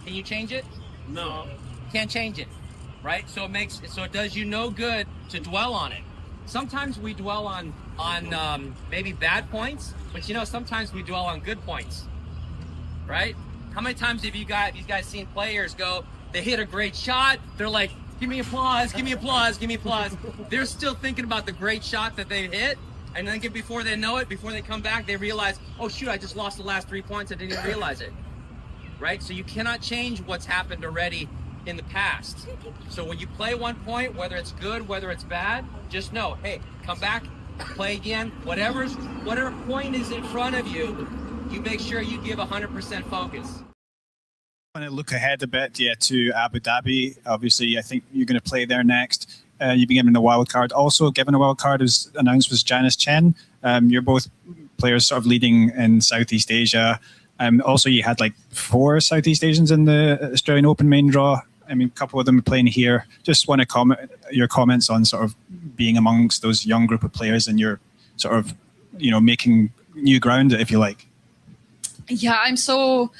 Can you change it? No. Can't change it, right? So it does you no good to dwell on it. Sometimes we dwell on maybe bad points, but sometimes we dwell on good points, right? How many times have you guys seen players go, they hit a great shot, they're like, give me applause, give me applause, give me applause. They're still thinking about the great shot that they hit, and then before they know it, before they come back, they realize, oh shoot, I just lost the last 3 points, I didn't even realize it, right? So you cannot change what's happened already in the past. So when you play one point, whether it's good, whether it's bad, just know, hey, come back, play again. Whatever point is in front of you, you make sure you give 100% focus. I want to look ahead a bit, to Abu Dhabi. Obviously, I think you're going to play there next. You've been given the wild card. Also given a wild card was announced was Janice Chen. You're both players sort of leading in Southeast Asia. Also, you had like 4 Southeast Asians in the Australian Open main draw. I mean, a couple of them are playing here. Just want to comment your comments on sort of being amongst those young group of players and you're sort of, making new ground, if you like. Yeah, I'm so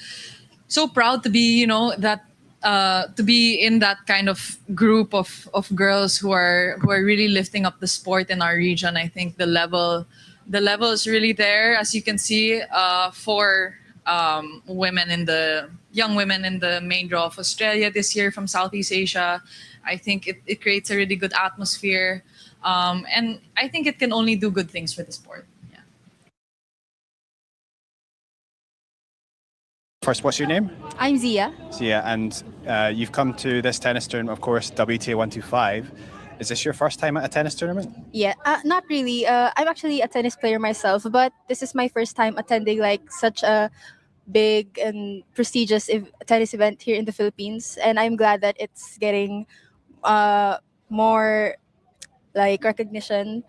proud to be, to be in that kind of group of girls who are really lifting up the sport in our region. I think the level is really there, as you can see, for young women in the main draw of Australia this year from Southeast Asia. I think it creates a really good atmosphere, and I think it can only do good things for the sport. Yeah. First, what's your name? I'm Zia. Zia, and you've come to this tennis tournament, of course, WTA 125. Is this your first time at a tennis tournament? Yeah, not really. I'm actually a tennis player myself, but this is my first time attending like such a big and prestigious tennis event here in the Philippines, and I'm glad that it's getting more like recognition.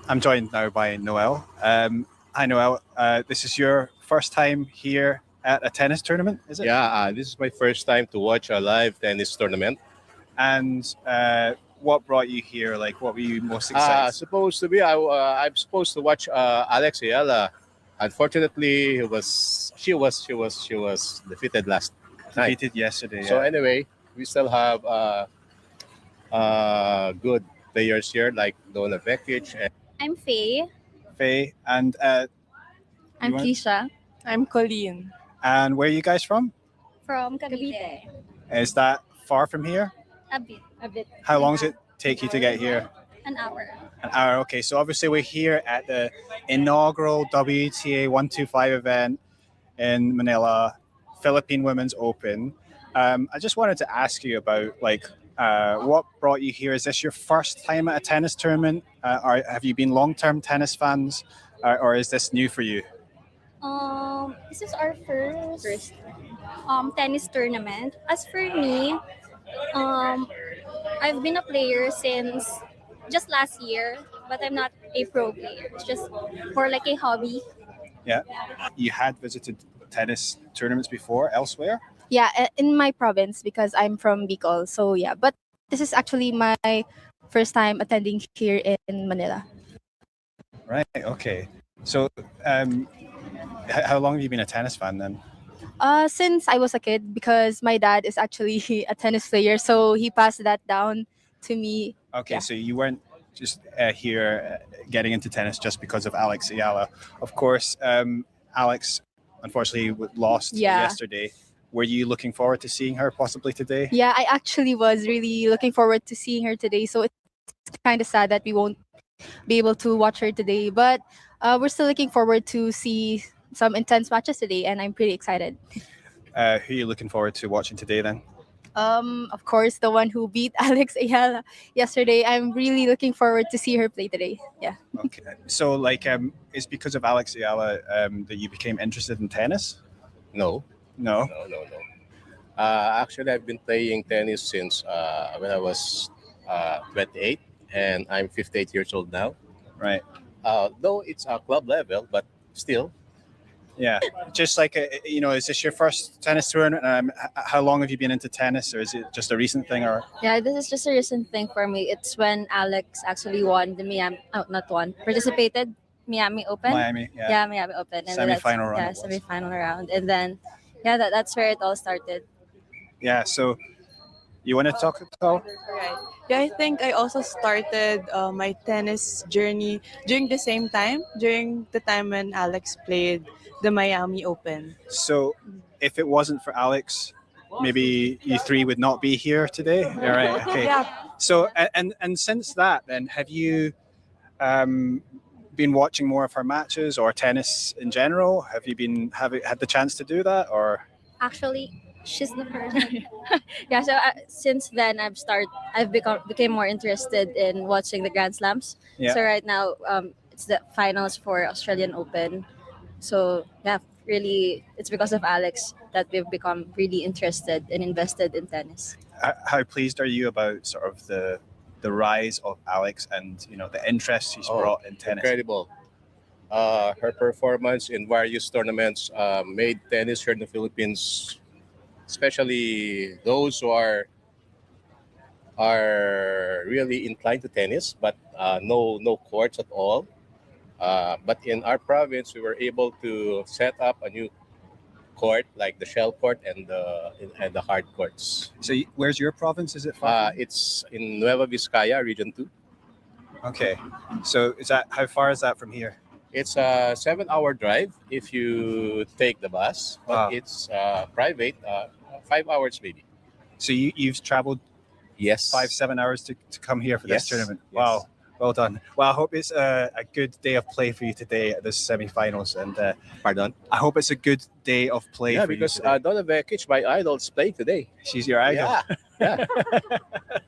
I'm joined now by Noelle. Hi, Noelle. This is your first time here at a tennis tournament, is it? Yeah, this is my first time to watch a live tennis tournament. And what brought you here? Like, what were you most excited? I'm supposed to watch Alexandra Eala. Unfortunately, she was defeated last night. Defeated yesterday. So yeah. anyway, we still have good players here like Donna Vekic. I'm Faye. Faye, and I'm Keisha. I'm Colleen. And where are you guys from? From Cavite. Is that far from here? A bit. How long does it take you to get here? An hour. An hour, okay. So obviously we're here at the inaugural WTA 125 event in Manila, Philippine Women's Open. I just wanted to ask you about what brought you here. Is this your first time at a tennis tournament? Or have you been long-term tennis fans, or is this new for you? This is our first tennis tournament. As for me, I've been a player since just last year, but I'm not a pro player. It's just more like a hobby. Yeah. You had visited tennis tournaments before elsewhere? Yeah, in my province because I'm from Bicol. So yeah, but this is actually my first time attending here in Manila. Right, okay. So how long have you been a tennis fan then? Since I was a kid, because my dad is actually a tennis player, so he passed that down to me. Okay, yeah. So you weren't just here getting into tennis just because of Alex Eala. Of course, Alex unfortunately lost yesterday. Were you looking forward to seeing her possibly today? Yeah, I actually was really looking forward to seeing her today. So it's kind of sad that we won't be able to watch her today. But we're still looking forward to see some intense matches today, and I'm pretty excited. Who are you looking forward to watching today then? Of course, the one who beat Alex Eala yesterday. I'm really looking forward to see her play today. Yeah. Okay. So it's because of Alex Eala that you became interested in tennis? No. Actually, I've been playing tennis since when I was 28, and I'm 58 years old now. Right. Though it's a club level, but still, Yeah, just like is this your first tennis tournament? How long have you been into tennis, or is it just a recent thing? Or Yeah, this is just a recent thing for me. It's when Alex actually won the Miami, not won, participated Miami Open. Miami, yeah, Yeah, Miami Open. And then semi-final round. Yeah, semi-final round. And then, yeah, that's where it all started. Yeah, so you want to talk at all? Right. Yeah, I think I also started my tennis journey during the same time, during the time when Alex played the Miami Open. So, if it wasn't for Alex, maybe you three would not be here today. All right. Okay. Yeah. So, and since that, then have you been watching more of her matches or tennis in general? Have you had the chance to do that, or? Actually, she's the first. Yeah, so since then I've became more interested in watching the Grand Slams. Yeah. So right now it's the finals for Australian Open. So yeah, really it's because of Alex that we've become really interested and invested in tennis. How pleased are you about sort of the rise of Alex and the interest she's brought in tennis? Incredible. Her performance in various tournaments made tennis here in the Philippines, especially those who are really inclined to tennis, but no courts at all. But in our province, we were able to set up a new court, like the shell court and the hard courts. So, where's your province? Is it far? It's in Nueva Vizcaya, Region 2. Okay. So, how far is that from here? It's a 7-hour drive if you take the bus, but Wow. it's private, 5 hours maybe. So you've traveled Yes. 5-7 hours to come here for Yes. this tournament. Yes. Wow, well done. Well, I hope it's a good day of play for you today at this semi-finals, and Pardon? I hope it's a good day of play Yeah, for because you today. Donna Vekic, my idol, is playing today. She's your idol. Yeah.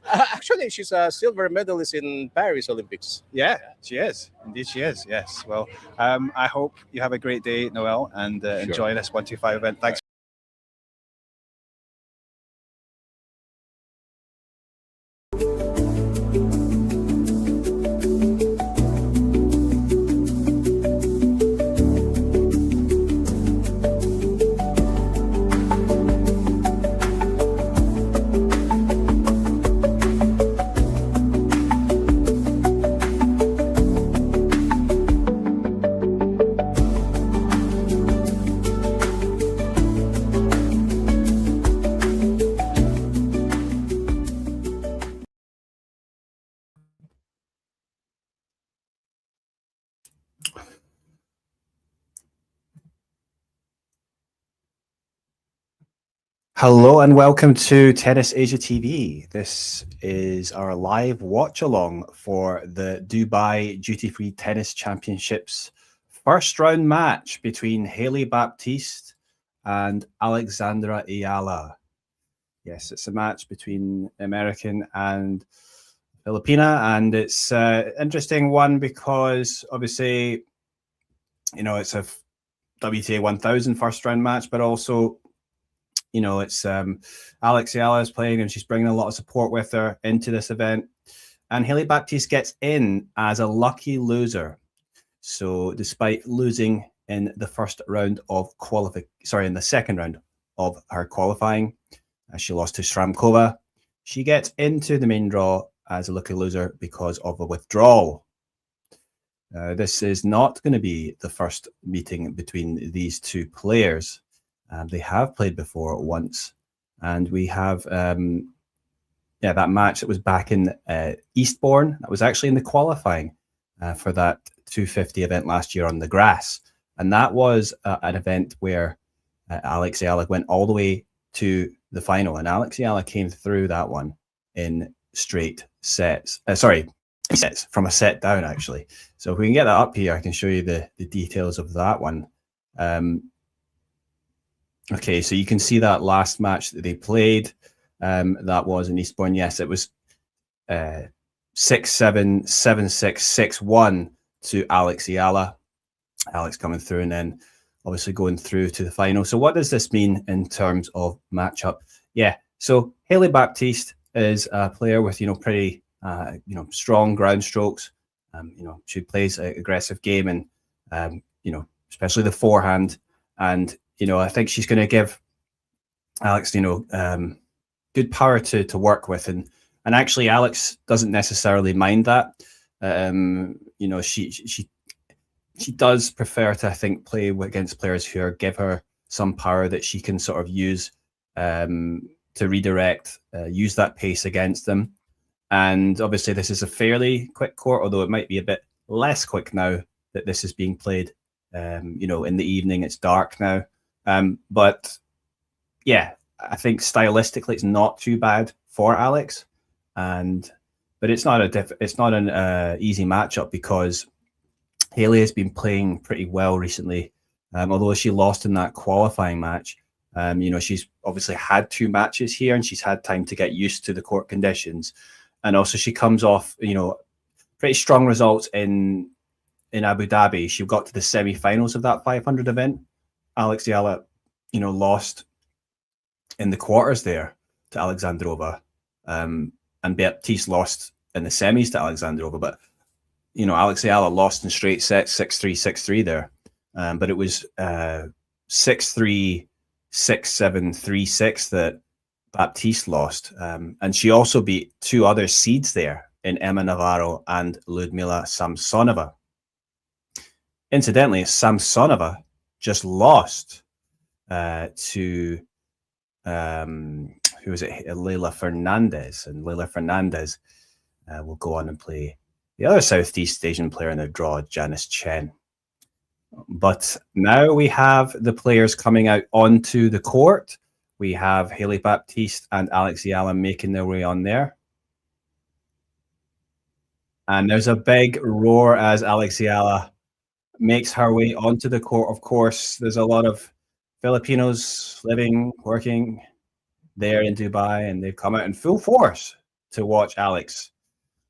Actually, she's a silver medalist in Paris Olympics. Yeah, she is. Indeed, she is. Yes. Well, I hope you have a great day, Noel, and enjoy this 125 event. Thanks. Hello and welcome to Tennis Asia TV. This is our live watch along for the Dubai Duty Free Tennis Championships first round match between Hailey Baptiste and Alexandra Eala. Yes, it's a match between American and Filipina, and it's an interesting one because obviously, it's a WTA 1000 first round match, but also it's Alex Eala is playing and she's bringing a lot of support with her into this event. And Hailey Baptiste gets in as a lucky loser. So despite losing in the first round of in the second round of her qualifying, she lost to Shramkova. She gets into the main draw as a lucky loser because of a withdrawal. This is not going to be the first meeting between these two players. They have played before once, and we have that match that was back in Eastbourne. That was actually in the qualifying for that 250 event last year on the grass, and that was an event where Alex Eala went all the way to the final, and Alex Eala came through that one in straight sets. Sets from a set down actually. So if we can get that up here, I can show you the details of that one. Okay, so you can see that last match that they played. That was in Eastbourne. Yes, it was 6-7, 7-6, 6-1 to Alex Eala. Alex coming through and then obviously going through to the final. So what does this mean in terms of matchup? Yeah, so Hailey Baptiste is a player with, pretty, strong ground strokes. She plays an aggressive game and, especially the forehand. And, I think she's going to give Alex, good power to work with. And actually, Alex doesn't necessarily mind that. She does prefer to, I think, play against players who give her some power that she can sort of use to redirect, use that pace against them. And obviously, this is a fairly quick court, although it might be a bit less quick now that this is being played. In the evening, it's dark now. But yeah, I think stylistically, it's not too bad for Alex. But it's not an easy matchup because Hailey has been playing pretty well recently. Although she lost in that qualifying match, she's obviously had 2 matches here and she's had time to get used to the court conditions. And also she comes off, pretty strong results in Abu Dhabi. She got to the semi-finals of that 500 event. Alexandra Eala, lost in the quarters there to Alexandrova. And Baptiste lost in the semis to Alexandrova. But, Alexandra Eala lost in straight sets, 6-3, 6-3 there. But it was 6-3, 6-7, 3-6 that Baptiste lost. And she also beat 2 other seeds there in Emma Navarro and Ludmila Samsonova. Incidentally, Samsonova just lost to who was it? Leila Fernandez. And Leila Fernandez will go on and play the other Southeast Asian player in the draw, Janice Chen. But now we have the players coming out onto the court. We have Hailey Baptiste and Alexandra Eala making their way on there. And there's a big roar as Alexandra Eala makes her way onto the court. Of course, there's a lot of Filipinos living, working there in Dubai, and they've come out in full force to watch Alex.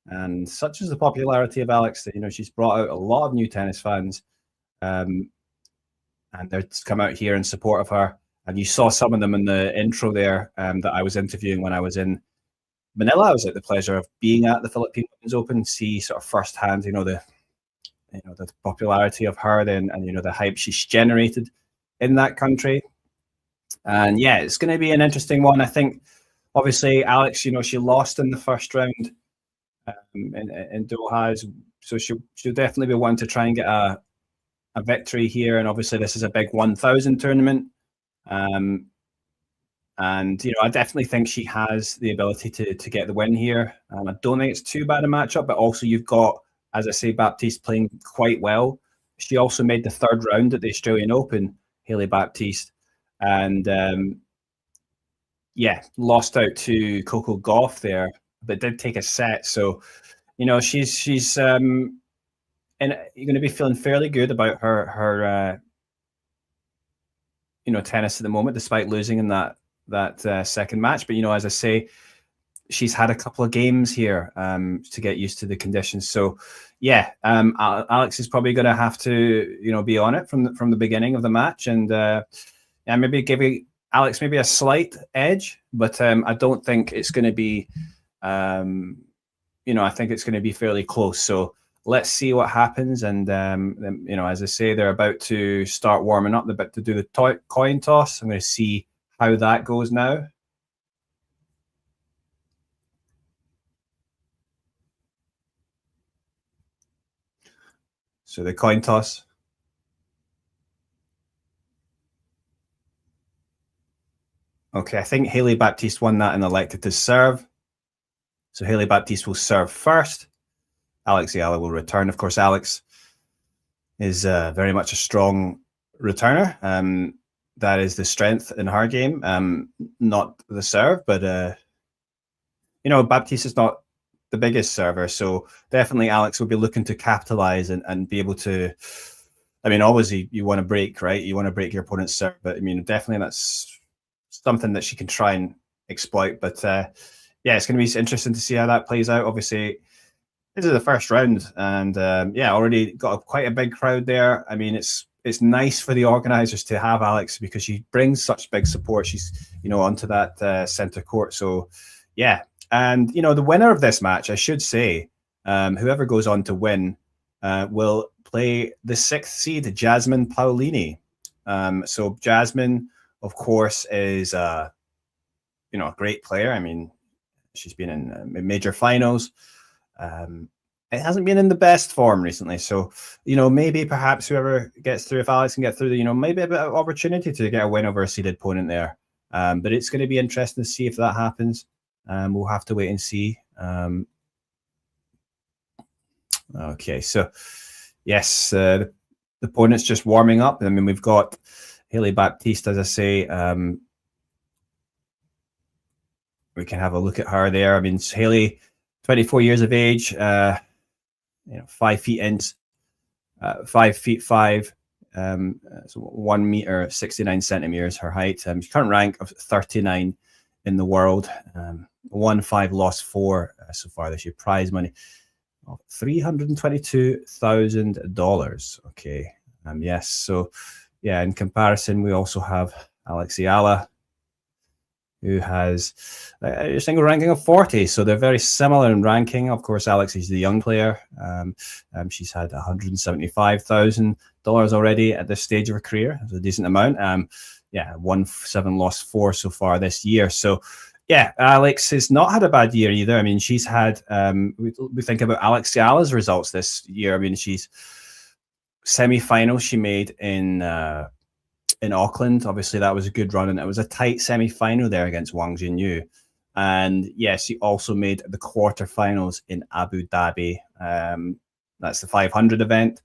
And such is the popularity of Alex that, she's brought out a lot of new tennis fans. And they're come out here in support of her. And you saw some of them in the intro there that I was interviewing when I was in Manila. I was at the pleasure of being at the Philippine Women's Open, see sort of firsthand, the popularity of her and the hype she's generated in that country. And yeah, it's going to be an interesting one. I think, obviously, Alex, she lost in the first round in Doha, so she'll definitely be one to try and get a victory here. And obviously, this is a big 1,000 tournament. And I definitely think she has the ability to get the win here. I don't think it's too bad a matchup, but also you've got, as I say, Baptiste playing quite well. She also made the 3rd round at the Australian Open, Hailey Baptiste, and lost out to Coco Gauff there, but did take a set. So, she's and you're going to be feeling fairly good about her tennis at the moment, despite losing in that second match. But as I say, she's had a couple of games here to get used to the conditions. So yeah, Alex is probably going to have to be on it from the beginning of the match, and maybe give Alex maybe a slight edge, but I don't think it's going to be I think it's going to be fairly close. So let's see what happens. And as I say, they're about to start warming up. They're about to do the coin toss. I'm going to see how that goes now. So the coin toss. Okay, I think Hailey Baptiste won that and elected to serve. So Hailey Baptiste will serve first. Alexandra Eala will return. Of course, Alex is very much a strong returner. That is the strength in her game, not the serve. But, Baptiste is not the biggest server. So definitely Alex will be looking to capitalize and be able to, obviously you want to break, right? You want to break your opponent's serve. But, definitely that's something that she can try and exploit. But, it's going to be interesting to see how that plays out. Obviously, this is the first round, and already got quite a big crowd there. It's nice for the organizers to have Alex because she brings such big support. She's onto that center court. So yeah, and the winner of this match, I should say, whoever goes on to win, will play the 6th seed Jasmine Paolini. So Jasmine, of course, is a great player. I mean, she's been in major finals. It hasn't been in the best form recently. So, maybe perhaps whoever gets through, if Alex can get through, maybe a bit of opportunity to get a win over a seeded opponent there. But it's going to be interesting to see if that happens. We'll have to wait and see. Okay, so yes, the opponent's just warming up. I mean, we've got Hailey Baptiste, as I say. We can have a look at her there. I mean, Hailey, 24 years of age, 5 feet inch, 5'5", so 1 meter 69 centimeters her height. Current rank of 39 in the world. Won 5, lost 4 so far this year. Prize money of $322,000. Okay. Yes. So yeah, in comparison, we also have Alexandra Eala, who has a single ranking of 40. So they're very similar in ranking. Of course, Alex is the young player. She's had $175,000 already at this stage of her career. That's a decent amount. Won 7, lost 4 so far this year. So yeah, Alex has not had a bad year either. I mean, she's had, we think about Alexandra Eala's results this year. I mean, she's semi-final she made in Auckland. Obviously, that was a good run, and it was a tight semi-final there against Wang Jinyu. And yes, she also made the quarterfinals in Abu Dhabi. That's the 500 event.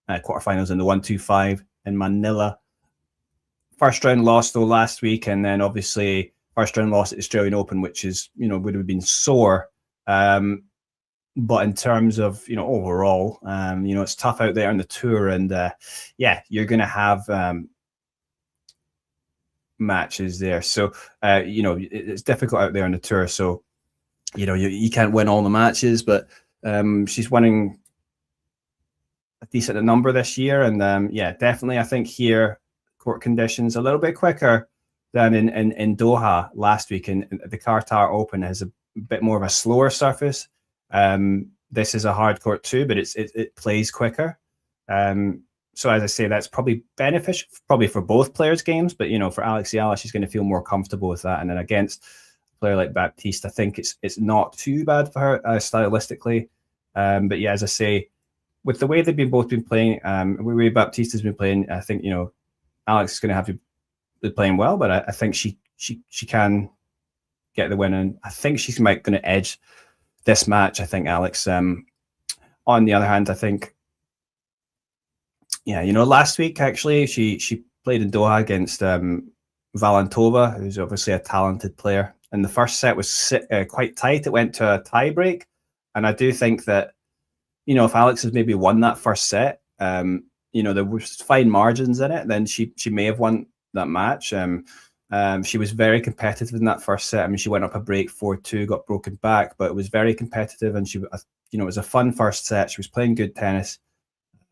Quarterfinals in the 125 in Manila. First round loss though last week, and then obviously first round loss at the Australian Open, which is would have been sore. But in terms of overall, it's tough out there on the tour, and you're going to have matches there. So it's difficult out there on the tour. So you can't win all the matches, but she's winning a decent number this year, and definitely I think here court conditions a little bit quicker than in Doha last week. And the Qatar Open has a bit more of a slower surface. This is a hard court too, but it plays quicker. So as I say, that's probably beneficial, probably for both players' games. But for Alexandra Eala, she's going to feel more comfortable with that. And then against a player like Baptiste, I think it's not too bad for her stylistically. But yeah, as I say, with the way they've both been playing, the way Baptiste has been playing, I think Alex is going to have to be playing well. But I think she can get the win, and I think she's going to edge this match. I think Alex. On the other hand, I think. Yeah, last week actually she played in Doha against Valentova, who's obviously a talented player. And the first set was quite tight. It went to a tie break. And I do think that, if Alex has maybe won that first set, there was fine margins in it, then she may have won that match. She was very competitive in that first set. I mean, she went up a break 4-2, got broken back, but it was very competitive. And it was a fun first set. She was playing good tennis.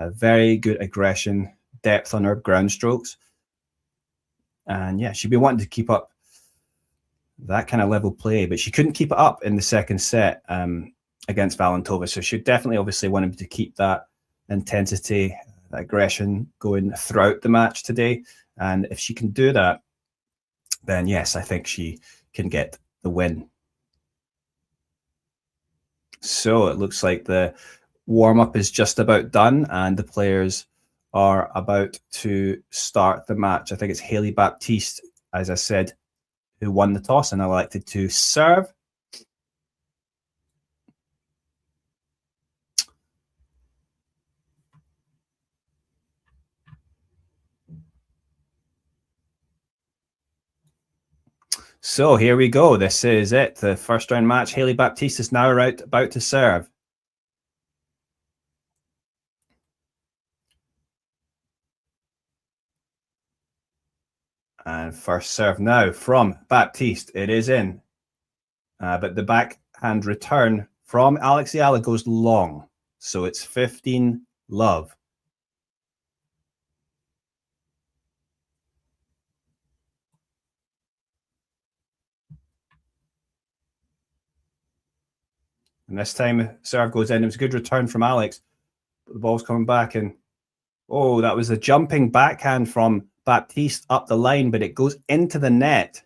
Very good aggression, depth on her ground strokes. And yeah, she'd be wanting to keep up that kind of level play, but she couldn't keep it up in the second set against Valentova. So she definitely obviously wanted to keep that intensity, that aggression going throughout the match today. And if she can do that, then yes, I think she can get the win. So it looks like the warm-up is just about done, and the players are about to start the match. I think it's Hailey Baptiste, as I said, who won the toss and elected to serve. So here we go. This is it. The first round match. Hailey Baptiste is now about to serve. And first serve now from Baptiste. It is in. But the backhand return from Alexandra Eala goes long. So it's 15 love. And this time serve goes in. It was a good return from Alex. But the ball's coming back, and Oh, that was a jumping backhand from Baptiste up the line, but it goes into the net.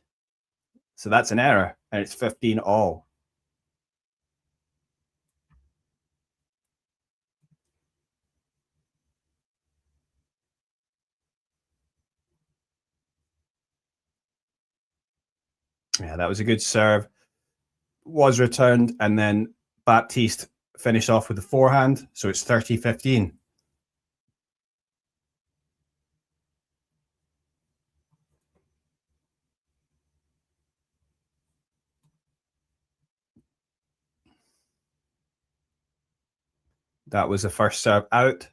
So that's an error, and it's 15 all. Yeah, that was a good serve. Was returned, and then Baptiste finished off with the forehand. So it's 30-15. That was the first serve out.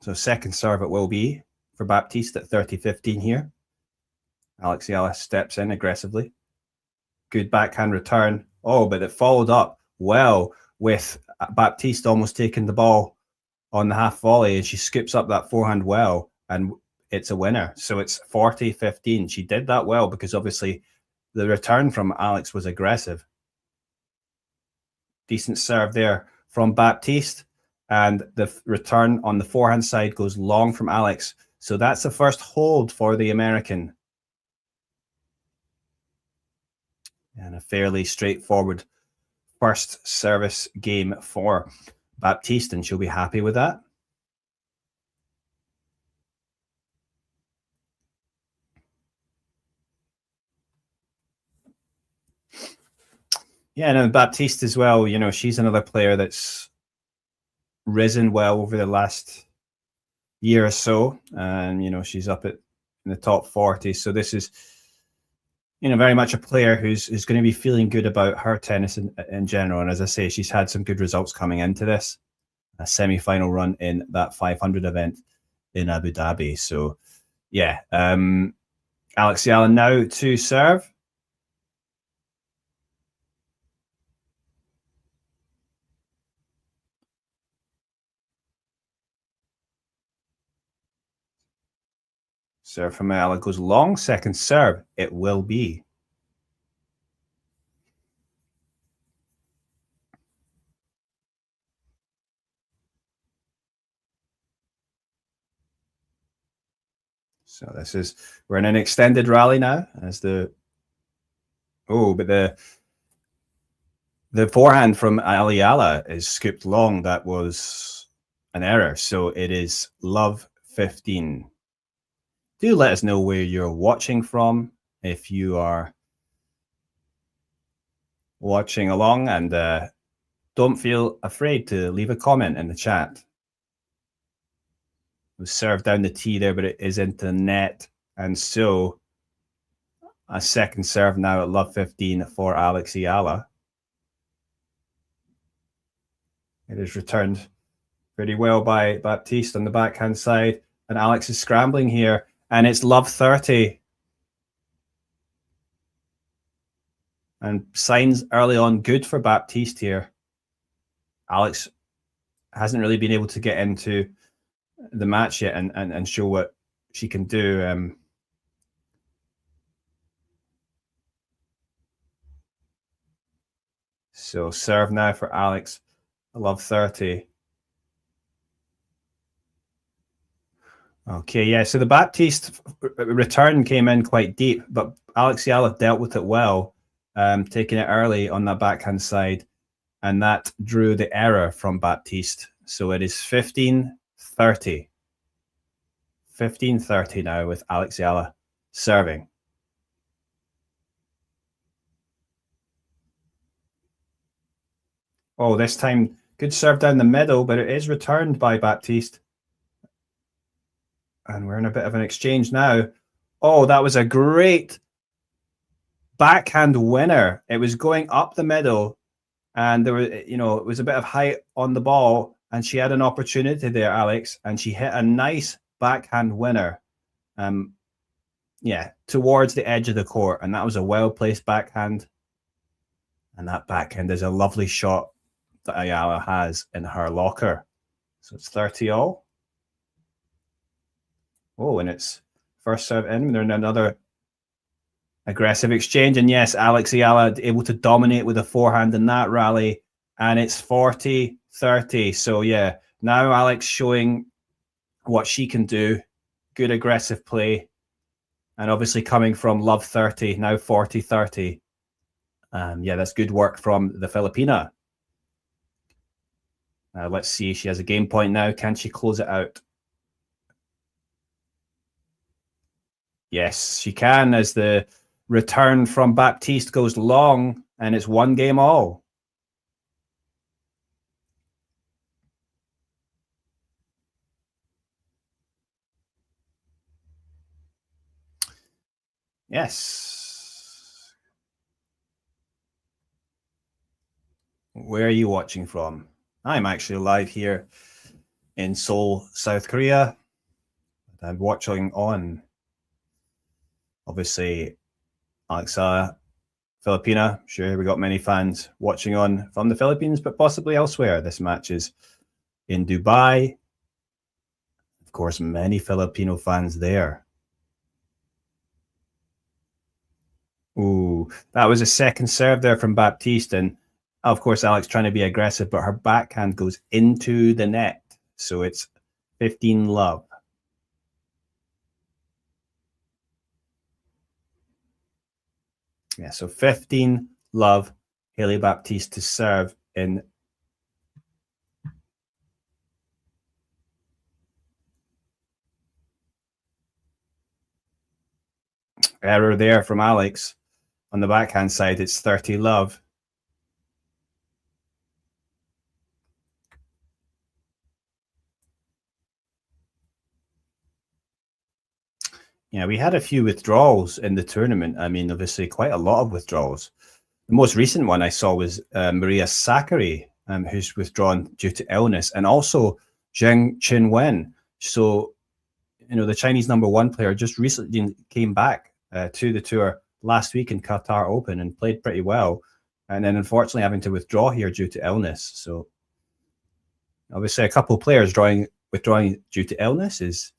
So second serve it will be for Baptiste at 30-15 here. Alex Eala steps in aggressively. Good backhand return. Oh, but it followed up well with Baptiste almost taking the ball on the half volley, and she scoops up that forehand well, and it's a winner. So it's 40-15. She did that well because obviously the return from Alex was aggressive. Decent serve there from Baptiste, and the return on the forehand side goes long from Alex. So that's the first hold for the American. And a fairly straightforward first service game for Baptiste, and she'll be happy with that. Yeah, and Baptiste as well, you know, she's another player that's risen well over the last year or so. And, you know, she's up in the top 40. So this is, you know, very much a player who's going to be feeling good about her tennis in general. And as I say, she's had some good results coming into this. A semi-final run in that 500 event in Abu Dhabi. So, yeah, Alex Eala now to serve. Serve from Eala goes long. Second serve, it will be. So this is, we're in an extended rally now as the, oh, but the forehand from Eala is scooped long. That was an error. So it is love 15. Do let us know where you're watching from if you are watching along, and don't feel afraid to leave a comment in the chat. It was served down the tee there, but it is into the net. And so a second serve now at love 15 for Alex Eala. It is returned pretty well by Baptiste on the backhand side. And Alex is scrambling here. And it's love 30. And signs early on good for Baptiste here. Alex hasn't really been able to get into the match yet and show what she can do. So serve now for Alex. Love 30. Okay, yeah, so the Baptiste return came in quite deep, but Alex Eala dealt with it well, taking it early on that backhand side, and that drew the error from Baptiste. So it is 15-30. 15-30 now with Alex Eala serving. Oh, this time, good serve down the middle, but it is returned by Baptiste. And we're in a bit of an exchange now. Oh, that was a great backhand winner. It was going up the middle, and there was, you know, it was a bit of height on the ball, and she had an opportunity there, Alex, and she hit a nice backhand winner. Yeah, towards the edge of the court, and that was a well-placed backhand. And that backhand is a lovely shot that Eala has in her locker. So it's 30 all. Oh, and it's first serve in. They're in another aggressive exchange. And yes, Alex Eala able to dominate with a forehand in that rally. And it's 40-30. So yeah, now Alex showing what she can do. Good aggressive play. And obviously coming from Love 30, now 40-30. Yeah, that's good work from the Filipina. Let's see. She has a game point now. Can she close it out? Yes, she can, as the return from Baptiste goes long, and it's 1 game all. Yes. Where are you watching from? I'm actually live here in Seoul, South Korea. I'm watching on, obviously, Alexandra Filipina. Sure, we got many fans watching on from the Philippines, but possibly elsewhere. This match is in Dubai. Of course, many Filipino fans there. Ooh, that was a second serve there from Baptiste. And of course, Alex trying to be aggressive, but her backhand goes into the net. So it's 15-love. Yeah, so 15-love, Hailey Baptiste to serve in. Error there from Alex. On the backhand side, it's 30-love. Yeah, we had a few withdrawals in the tournament. I mean, obviously, quite a lot of withdrawals. The most recent one I saw was Maria Sakkari, who's withdrawn due to illness, and also Zheng Qinwen. So, you know, the Chinese #1 player just recently came back to the tour last week in Qatar Open and played pretty well, and then unfortunately having to withdraw here due to illness. So, obviously, a couple of players withdrawing due to illness is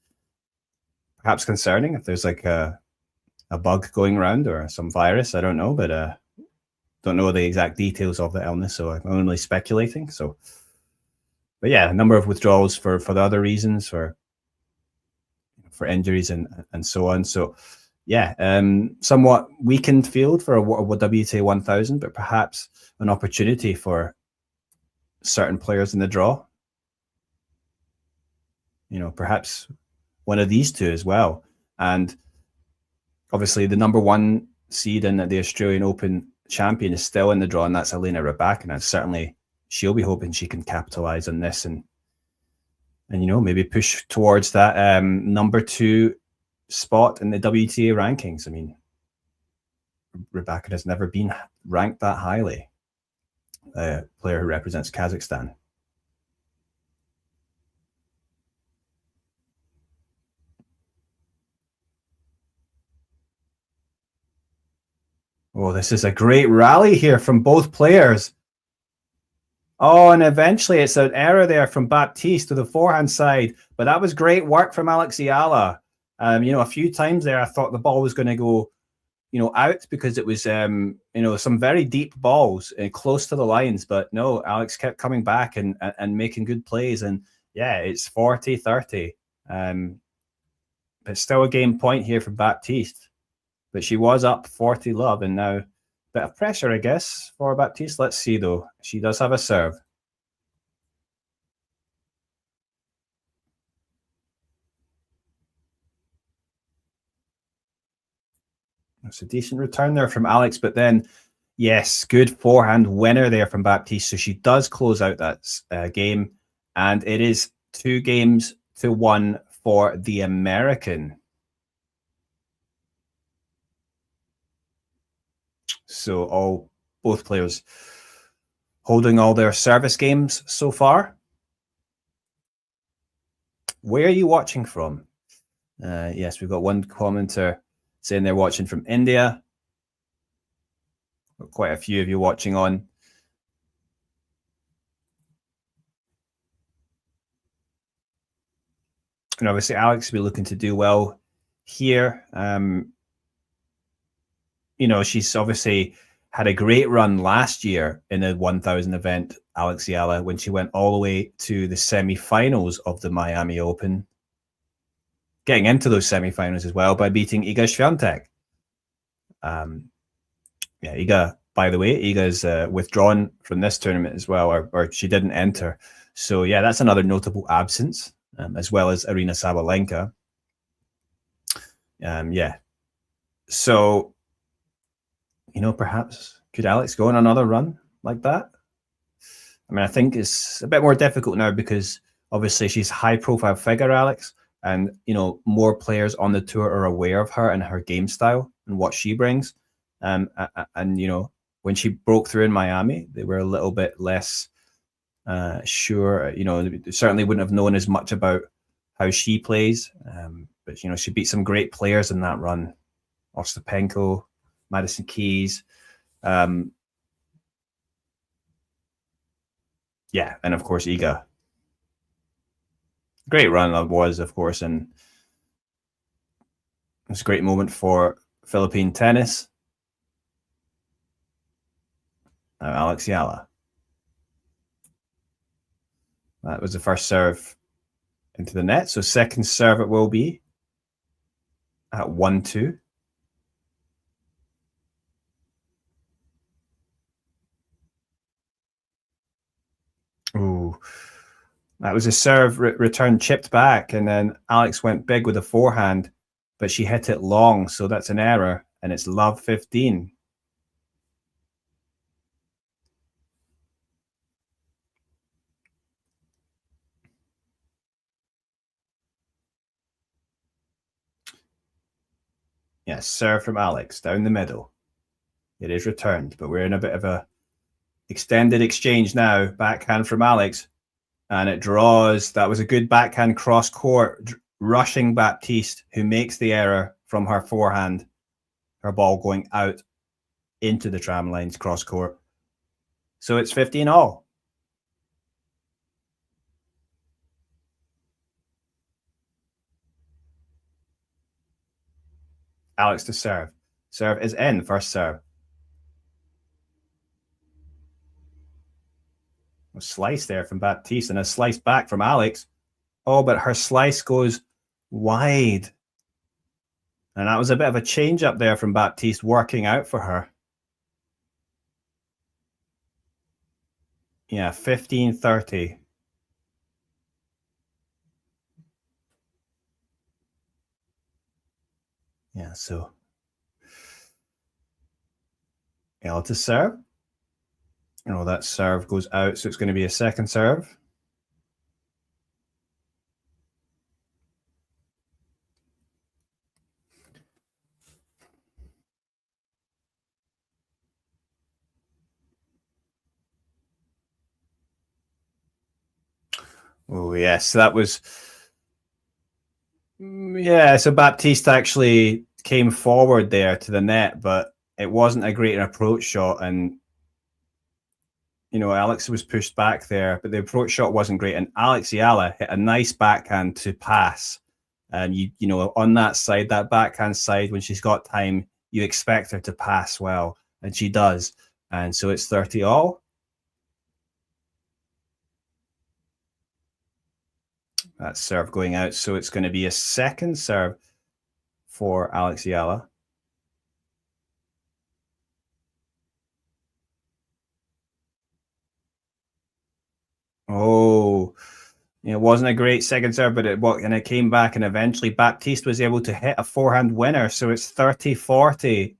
perhaps concerning if there's like a bug going around or some virus. I don't know, but don't know the exact details of the illness, so I'm only speculating. So, but yeah, a number of withdrawals for the other reasons, for injuries and so on. So, yeah, somewhat weakened field for a WTA 1000, but perhaps an opportunity for certain players in the draw. You know, perhaps one of these two as well. And obviously the #1 seed and the Australian Open champion is still in the draw, and that's Elena Rybakina. Certainly she'll be hoping she can capitalize on this and you know, maybe push towards that #2 spot in the WTA rankings. I mean, Rybakina has never been ranked that highly. A player who represents Kazakhstan. Oh, this is a great rally here from both players. Oh, and eventually it's an error there from Baptiste to the forehand side, but that was great work from Alexandra Eala. You know, a few times there I thought the ball was going to go, you know, out because it was, you know, some very deep balls close to the lines, but no, Alex kept coming back and making good plays, and yeah, it's 40-30. But still a game point here for Baptiste. But she was up 40-love, and now a bit of pressure, I guess, for Baptiste. Let's see, though. She does have a serve. That's a decent return there from Alex, but then, yes, good forehand winner there from Baptiste. So she does close out that game, and it is 2-1 for the American. So both players holding all their service games so far. Where are you watching from? Yes, we've got one commenter saying they're watching from India. Got quite a few of you watching on. And obviously Alex will be looking to do well here. You know, she's obviously had a great run last year in the 1000 event, Alexandra Eala, when she went all the way to the semi-finals of the Miami Open. getting into those semi-finals as well by beating Iga Swiatek. Yeah, Iga, by the way, Iga's withdrawn from this tournament as well, or she didn't enter. So yeah, that's another notable absence, as well as Arina Sabalenka. Yeah. So, you know, perhaps could Alex go on another run like that? I mean, I think it's a bit more difficult now because obviously she's a high-profile figure, Alex, and, you know, more players on the tour are aware of her and her game style and what she brings. And, you know, when she broke through in Miami, they were a little bit less sure. You know, they certainly wouldn't have known as much about how she plays. But, you know, she beat some great players in that run. Ostapenko, Madison Keys. Yeah, and of course, Iga. Great run that was, of course, and it was a great moment for Philippine tennis. Now, Alex Eala. That was the first serve into the net. So second serve it will be at 1-2. Ooh, that was a serve return chipped back, and then Alex went big with a forehand, but she hit it long, so that's an error, and it's love 15. Yes, serve from Alex down the middle. It is returned, but we're in a bit of a extended exchange now. Backhand from Alex, and it draws. That was a good backhand cross court, rushing Baptiste, who makes the error from her forehand. Her ball going out into the tram lines cross court. So it's 15-all. Alex to serve. Serve is in, first serve. A slice there from Baptiste and a slice back from Alex. Oh, but her slice goes wide. And that was a bit of a change up there from Baptiste, working out for her. Yeah, 15-30. Yeah, so Eala to serve. Oh, that serve goes out, so it's going to be a second serve. Oh, yes, that was... Yeah, so Baptiste actually came forward there to the net, but it wasn't a great approach shot, and you know, Alex was pushed back there, but the approach shot wasn't great. And Alex Eala hit a nice backhand to pass. And you know, on that side, that backhand side, when she's got time, you expect her to pass well, and she does. And so it's 30-all. That serve going out, so it's going to be a second serve for Alex Eala. Oh, it wasn't a great second serve, but it came back, and eventually Baptiste was able to hit a forehand winner, so it's 30-40.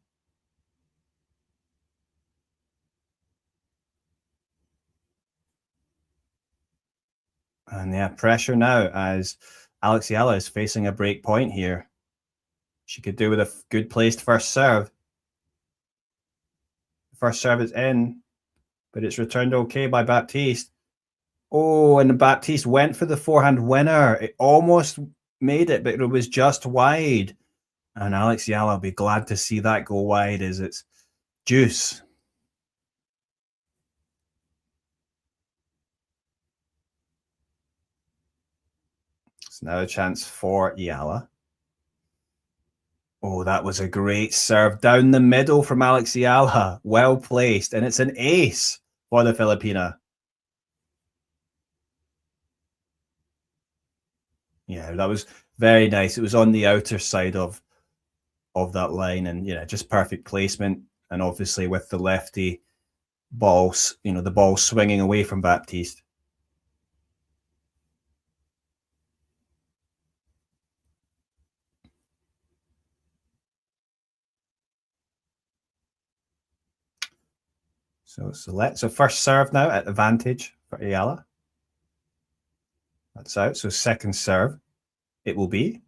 And yeah, pressure now as Alex Eala is facing a break point here. She could do with a good placed first serve. First serve is in, but it's returned okay by Baptiste. Oh, and Baptiste went for the forehand winner. It almost made it, but it was just wide. And Alex Eala will be glad to see that go wide as it's deuce. It's now a chance for Eala. Oh, that was a great serve down the middle from Alex Eala. Well placed. And it's an ace for the Filipina. Yeah, that was Very nice. It was on the outer side of that line, and just perfect placement. And obviously with the lefty balls, the ball swinging away from Baptiste. So first serve now at advantage for Eala. That's out. So second serve it will be.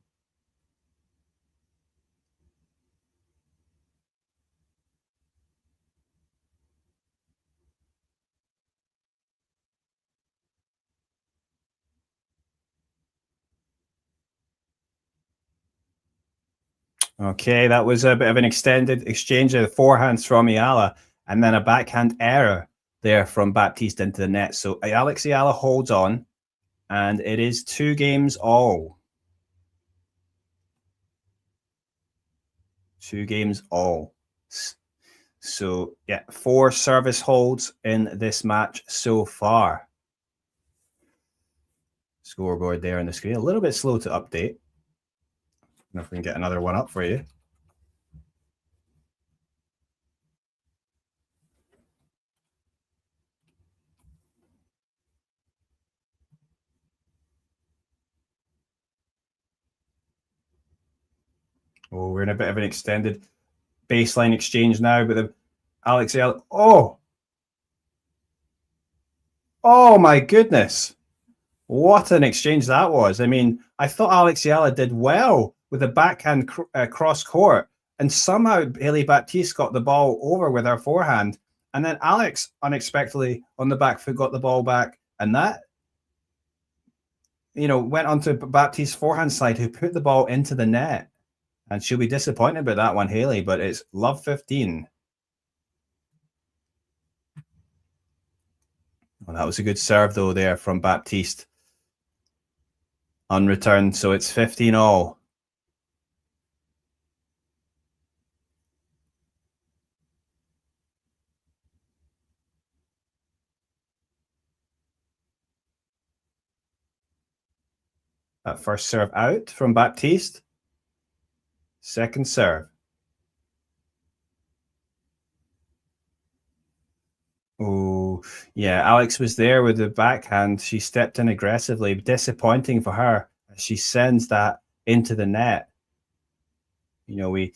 Okay, that was a bit of an extended exchange of the forehands from Eala, and then a backhand error there from Baptiste into the net. So Alex Eala holds on, and it is 2 games all. 2 games all. So, yeah, 4 service holds in this match so far. Scoreboard there on the screen. A little bit slow to update. I don't know if we can get another one up for you. Oh, we're in a bit of an extended baseline exchange now with Alex Eala. Oh my goodness. What an exchange that was. I mean, I thought Alex Eala did well with a backhand cross court, and somehow Hailey Baptiste got the ball over with her forehand, and then Alex unexpectedly on the back foot got the ball back, and that went onto Baptiste's forehand side, who put the ball into the net. And she'll be disappointed by that one, Hailey, but it's love 15. Well, that was a good serve, though, there from Baptiste. Unreturned, so it's 15 all. That first serve out from Baptiste. Second serve. Oh, yeah, Alex was there with the backhand. She stepped in aggressively. Disappointing for her. She sends that into the net. We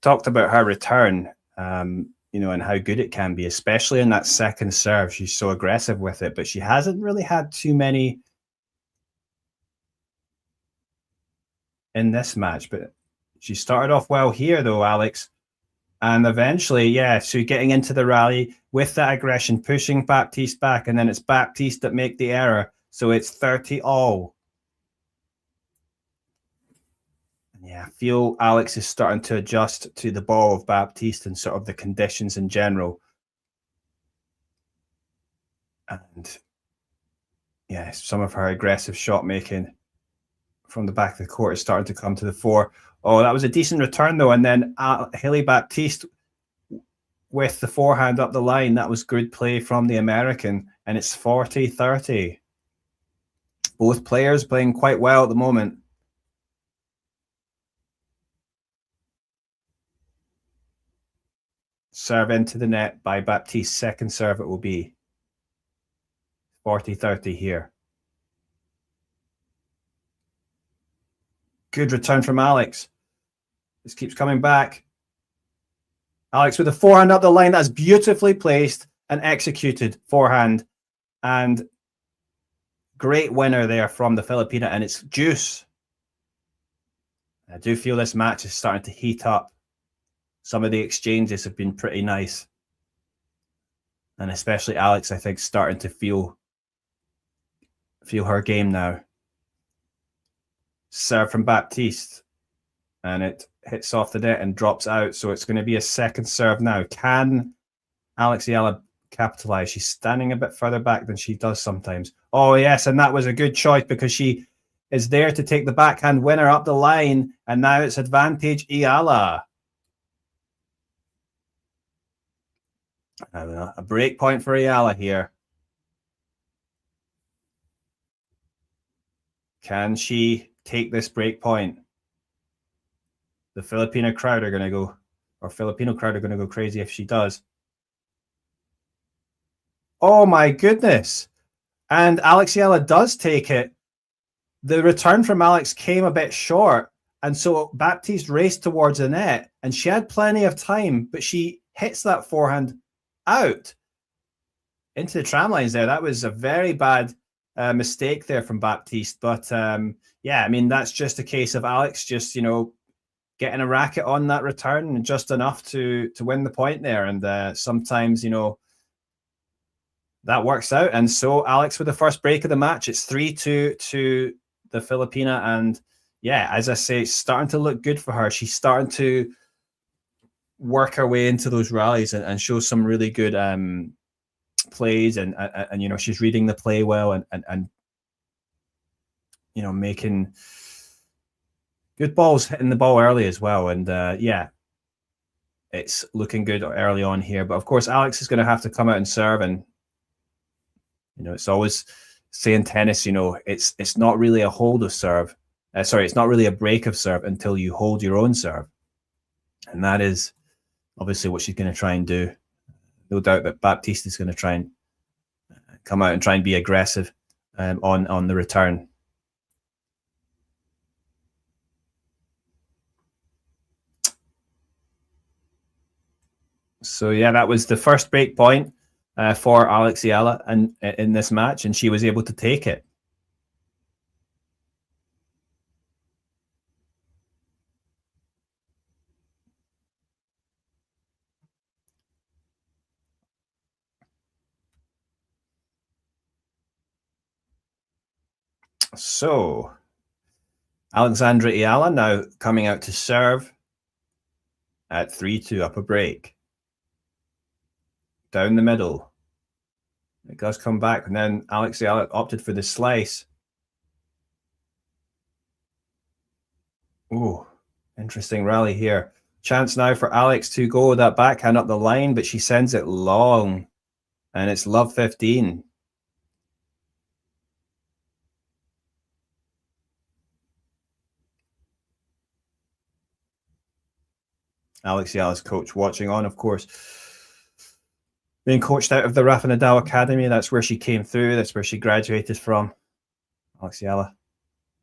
talked about her return, and how good it can be, especially in that second serve. She's so aggressive with it, but she hasn't really had too many in this match. But she started off well here, though, Alex. And eventually, yeah, so getting into the rally with that aggression, pushing Baptiste back, and then it's Baptiste that make the error. So it's 30 all. Yeah, I feel Alex is starting to adjust to the ball of Baptiste and sort of the conditions in general. And yeah, some of her aggressive shot making from the back of the court is starting to come to the fore. Oh, that was a decent return, though. And then Hailey Baptiste with the forehand up the line. That was good play from the American. And it's 40-30. Both players playing quite well at the moment. Serve into the net by Baptiste. Second serve it will be. 40-30 here. Good return from Alex. This keeps coming back. Alex with the forehand up the line. That's beautifully placed and executed forehand. And great winner there from the Filipina. And it's juice. I do feel this match is starting to heat up. Some of the exchanges have been pretty nice. And especially Alex, I think, starting to feel her game now. Serve from Baptiste. And it hits off the net and drops out. So it's going to be a second serve now. Can Alex Eala capitalize? She's standing a bit further back than she does sometimes. Oh, yes. And that was a good choice because she is there to take the backhand winner up the line. And now it's advantage Eala. A break point for Eala here. Can she take this break point. The Filipino crowd are going to go, or Filipino crowd are going to go crazy if she does. Oh my goodness. And Alex Eala does take it. The return from Alex came a bit short. And so Baptiste raced towards the net and she had plenty of time, but she hits that forehand out into the tram lines there. That was a very bad mistake there from Baptiste. But yeah, I mean, that's just a case of Alex just, you know, getting a racket on that return just enough to win the point there. And sometimes, you know, that works out. And so Alex with the first break of the match, it's 3-2 to the Filipina. And yeah, as I say, it's starting to look good for her. She's starting to work her way into those rallies and show some really good plays. And you know, she's reading the play well and you know, making good balls, hitting the ball early as well. And yeah, it's looking good early on here. But of course, Alex is going to have to come out and serve. And you know, it's always saying tennis, you know, it's not really a hold of serve. Sorry, it's not really a break of serve until you hold your own serve. And that is obviously what she's going to try and do. No doubt that Baptiste is going to try and come out and try and be aggressive on the return. So yeah, that was the first break point for Alex Eala and in this match, and she was able to take it. So Alexandra Eala now coming out to serve at 3-2 up a break. Down the middle. It does come back, and then Alex Eala opted for the slice. Ooh, interesting rally here. Chance now for Alex to go with that backhand up the line, but she sends it long, and it's love 15. Alex Eala's coach watching on, of course. Being coached out of the Rafa Nadal Academy. That's where she came through. That's where she graduated from. Alex Eala.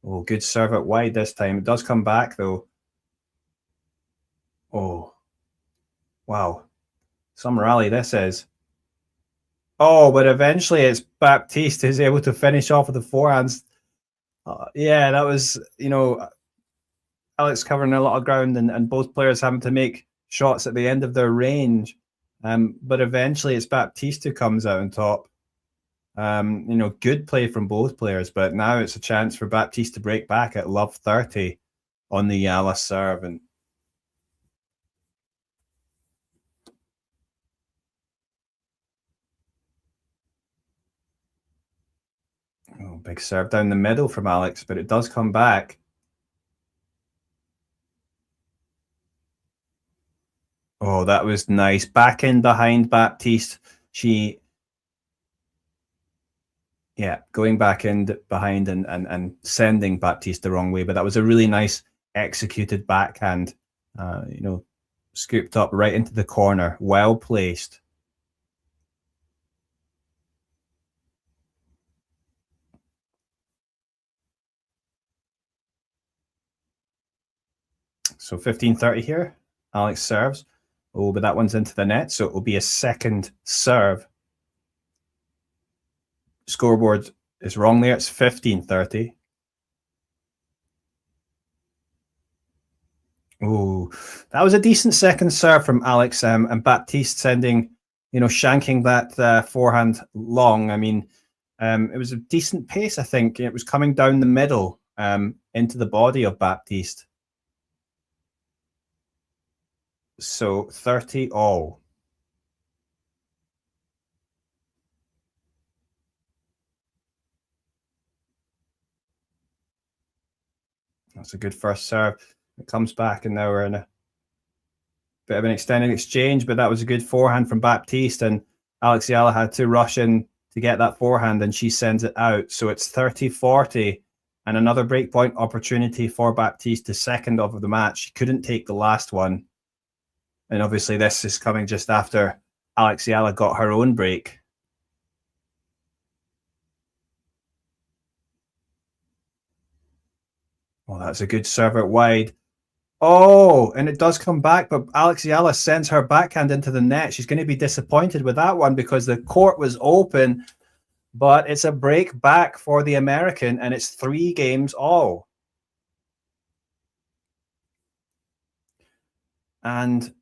Oh, good serve out wide this time. It does come back, though. Oh. Wow. Some rally this is. Oh, but eventually it's Baptiste who's able to finish off with the forehands. Yeah, that was, you know, Alex covering a lot of ground and both players having to make shots at the end of their range. But eventually it's Baptiste who comes out on top. You know, good play from both players, but now it's a chance for Baptiste to break back at love 30 on the Eala serve. And oh, big serve down the middle from Alex, but it does come back. Oh, that was nice. Back in behind Baptiste. Yeah, going back in behind and sending Baptiste the wrong way. But that was a really nice executed backhand, you know, scooped up right into the corner. Well placed. So 15-30 here. Alex serves. Oh, but that one's into the net, so it will be a second serve. Scoreboard is wrong there. It's 15-30. Oh, that was a decent second serve from Alex, and Baptiste sending, you know, shanking that forehand long. I mean, it was a decent pace, I think. It was coming down the middle into the body of Baptiste. So 30 all. That's a good first serve. It comes back, and now we're in a bit of an extended exchange, but that was a good forehand from Baptiste, and Alex Eala had to rush in to get that forehand, and she sends it out. So it's 30-40, And another breakpoint opportunity for Baptiste, the second of the match. She couldn't take the last one. And obviously this is coming just after Alex Eala got her own break. Well, that's a good serve out wide. Oh, and it does come back, but Alex Eala sends her backhand into the net. She's going to be disappointed with that one because the court was open, but it's a break back for the American, and it's 3 games all. And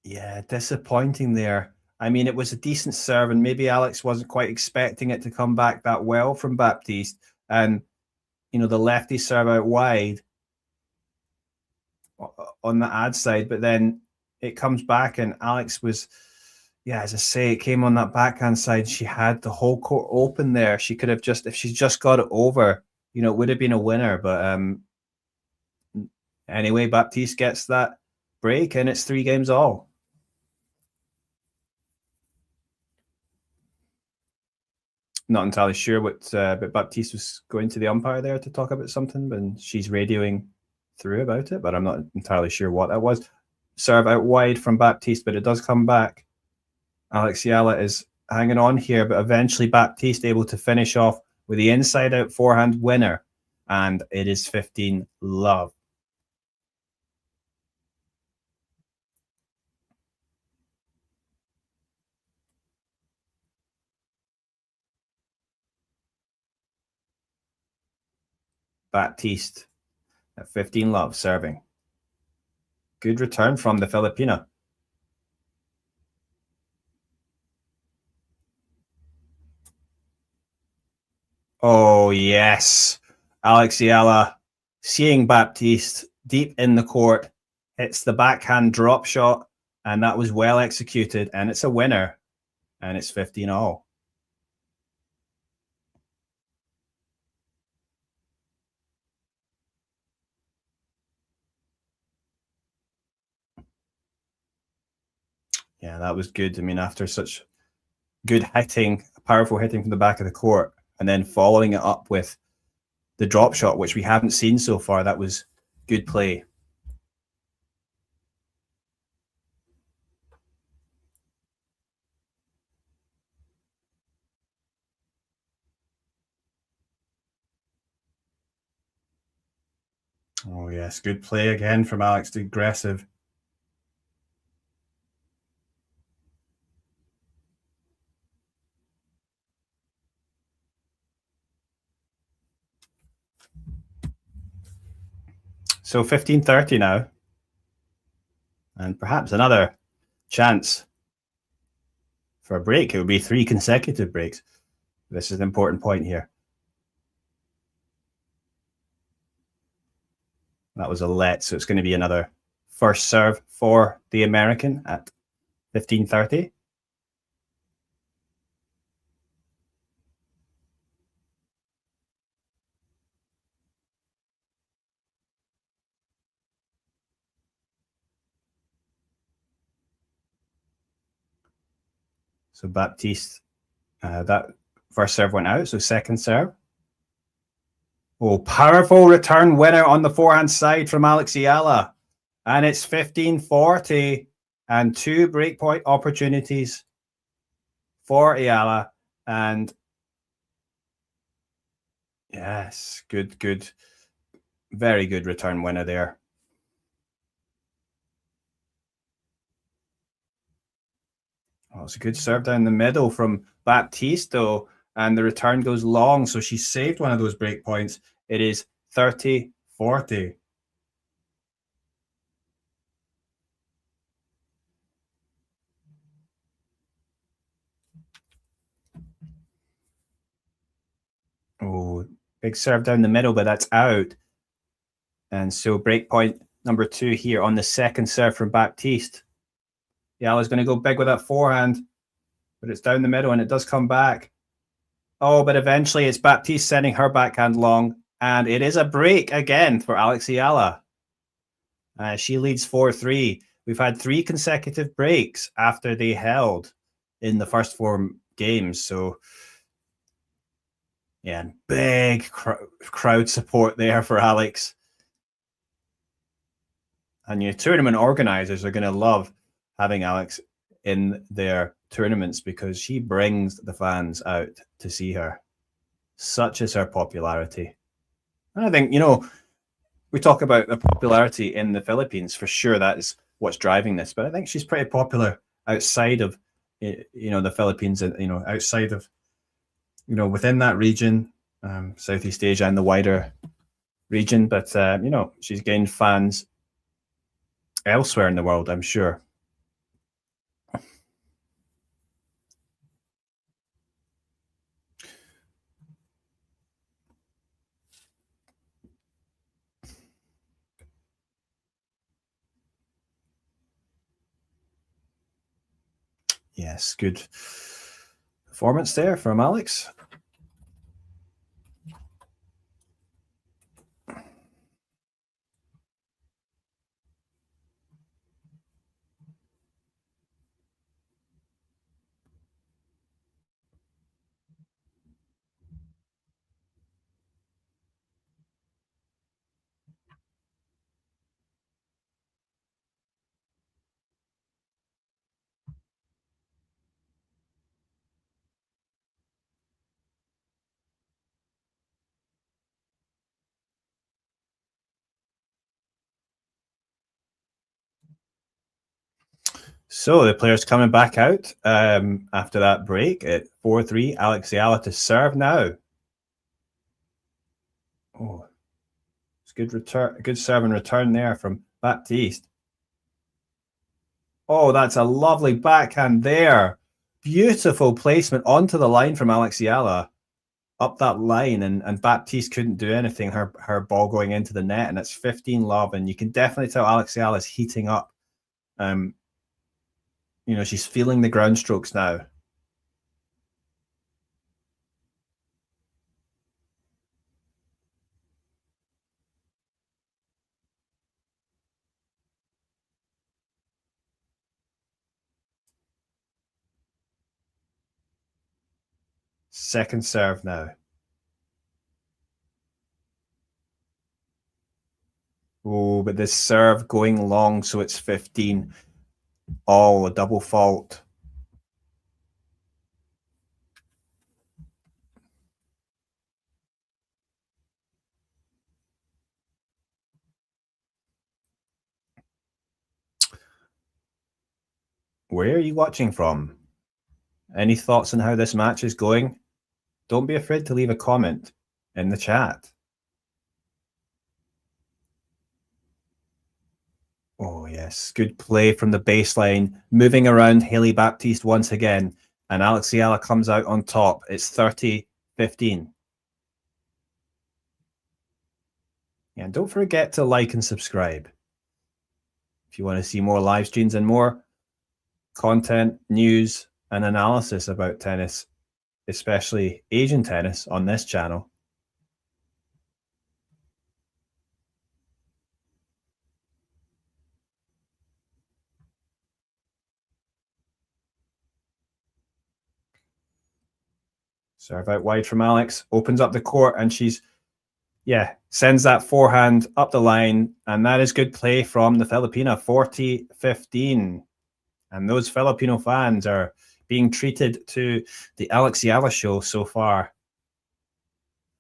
yeah, disappointing there. I mean, it was a decent serve, and maybe Alex wasn't quite expecting it to come back that well from Baptiste. And, you know, the lefty serve out wide on the ad side, but then it comes back, and Alex was, yeah, as I say, it came on that backhand side. She had the whole court open there. She could have just, if she just got it over, you know, it would have been a winner. But anyway, Baptiste gets that break, and it's 3 games all. Not entirely sure what, but Baptiste was going to the umpire there to talk about something, and she's radioing through about it, but I'm not entirely sure what that was. Serve out wide from Baptiste, but it does come back. Alex Eala is hanging on here, but eventually Baptiste able to finish off with the inside out forehand winner, and it is 15-love. Baptiste at 15-love serving. Good return from the Filipina. Oh, yes. Alex Eala, seeing Baptiste deep in the court, hits the backhand drop shot, and that was well executed, and it's a winner, and it's 15-all. Yeah, that was good. I mean, after such good hitting, powerful hitting from the back of the court, and then following it up with the drop shot, which we haven't seen so far, that was good play. Oh, yes, good play again from Alex, aggressive. So 15-30 now. And perhaps another chance for a break. It would be 3 consecutive breaks. This is an important point here. That was a let, so it's going to be another first serve for the American at 15-30. So Baptiste, that first serve went out, so second serve. Oh, powerful return winner on the forehand side from Alex Eala. And it's 15-40 and 2 breakpoint opportunities for Eala. And yes, good. Very good return winner there. Oh, it's a good serve down the middle from Baptiste, though, and the return goes long, so she saved one of those break points. It is 30-40. Oh, big serve down the middle, but that's out. And so break point number 2 here on the second serve from Baptiste. Eala's going to go big with that forehand, but it's down the middle, and it does come back. Oh, but eventually it's Baptiste sending her backhand long, and it is a break again for Alex Eala. She leads 4-3. We've had 3 consecutive breaks after they held in the first 4 games. So Yeah, and big crowd support there for Alex. And your tournament organizers are going to love having Alex in their tournaments because she brings the fans out to see her. Such is her popularity. And I think, you know, we talk about the popularity in the Philippines. For sure, that is what's driving this. But I think she's pretty popular outside of, you know, the Philippines, you know, outside of, you know, within that region, Southeast Asia and the wider region. But, you know, she's gained fans elsewhere in the world, I'm sure. Yes, good performance there from Alex. So the players coming back out after that break at 4-3. Alexandra Eala to serve now. Oh, it's good return, good serve and return there from Baptiste. Oh, that's a lovely backhand there. Beautiful placement onto the line from Alexandra Eala. Up that line, and Baptiste couldn't do anything. Her ball going into the net, and it's 15-love, and you can definitely tell Alexandra Eala is heating up. You know, she's feeling the ground strokes now. Second serve now. Oh, but this serve going long, so it's 15. Oh, a double fault. Where are you watching from? Any thoughts on how this match is going? Don't be afraid to leave a comment in the chat. Oh, yes. Good play from the baseline. Moving around Hailey Baptiste once again. And Alexandra Eala comes out on top. It's 30-15. And don't forget to like and subscribe if you want to see more live streams and more content, news, and analysis about tennis, especially Asian tennis on this channel. Serve out wide from Alex, opens up the court, and she's, yeah, sends that forehand up the line, and that is good play from the Filipina, 40-15. And those Filipino fans are being treated to the Alexandra Eala show so far.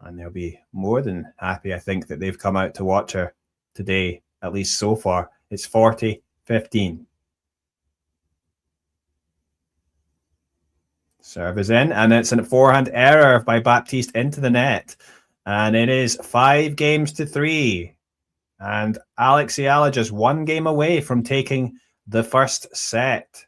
And they'll be more than happy, I think, that they've come out to watch her today, at least so far. It's 40-15. Serve is in, and it's a forehand error by Baptiste into the net. And it is 5-3. And Alexandra Eala just one game away from taking the first set.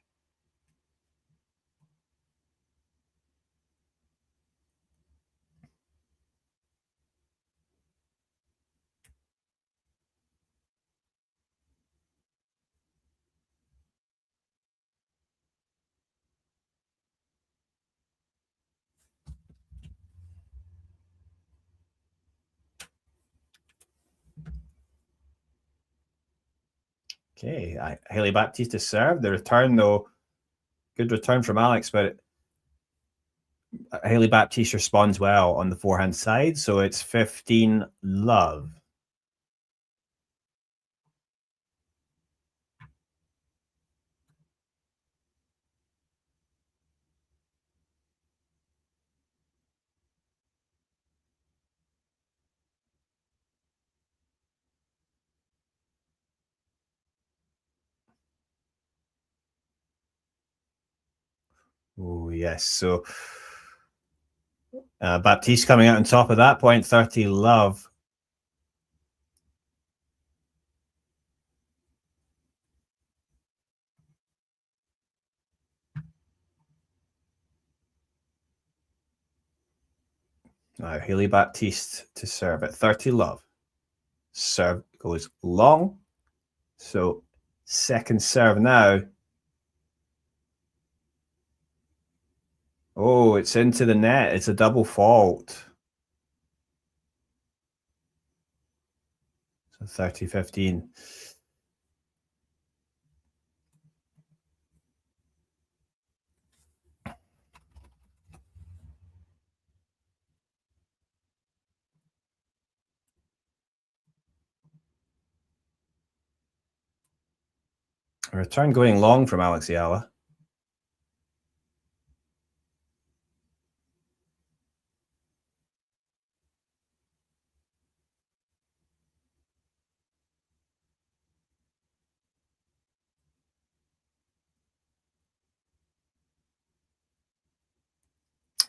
Okay, Hailey Baptiste to serve. The return, though, good return from Alex, but Hailey Baptiste responds well on the forehand side, so it's 15 love. Oh, yes. So Baptiste coming out on top of that point, 30 love. Now, Hailey Baptiste to serve at 30 love. Serve goes long. So second serve now. Oh, it's into the net. It's a double fault. So 30-15. A return going long from Alexandra Eala.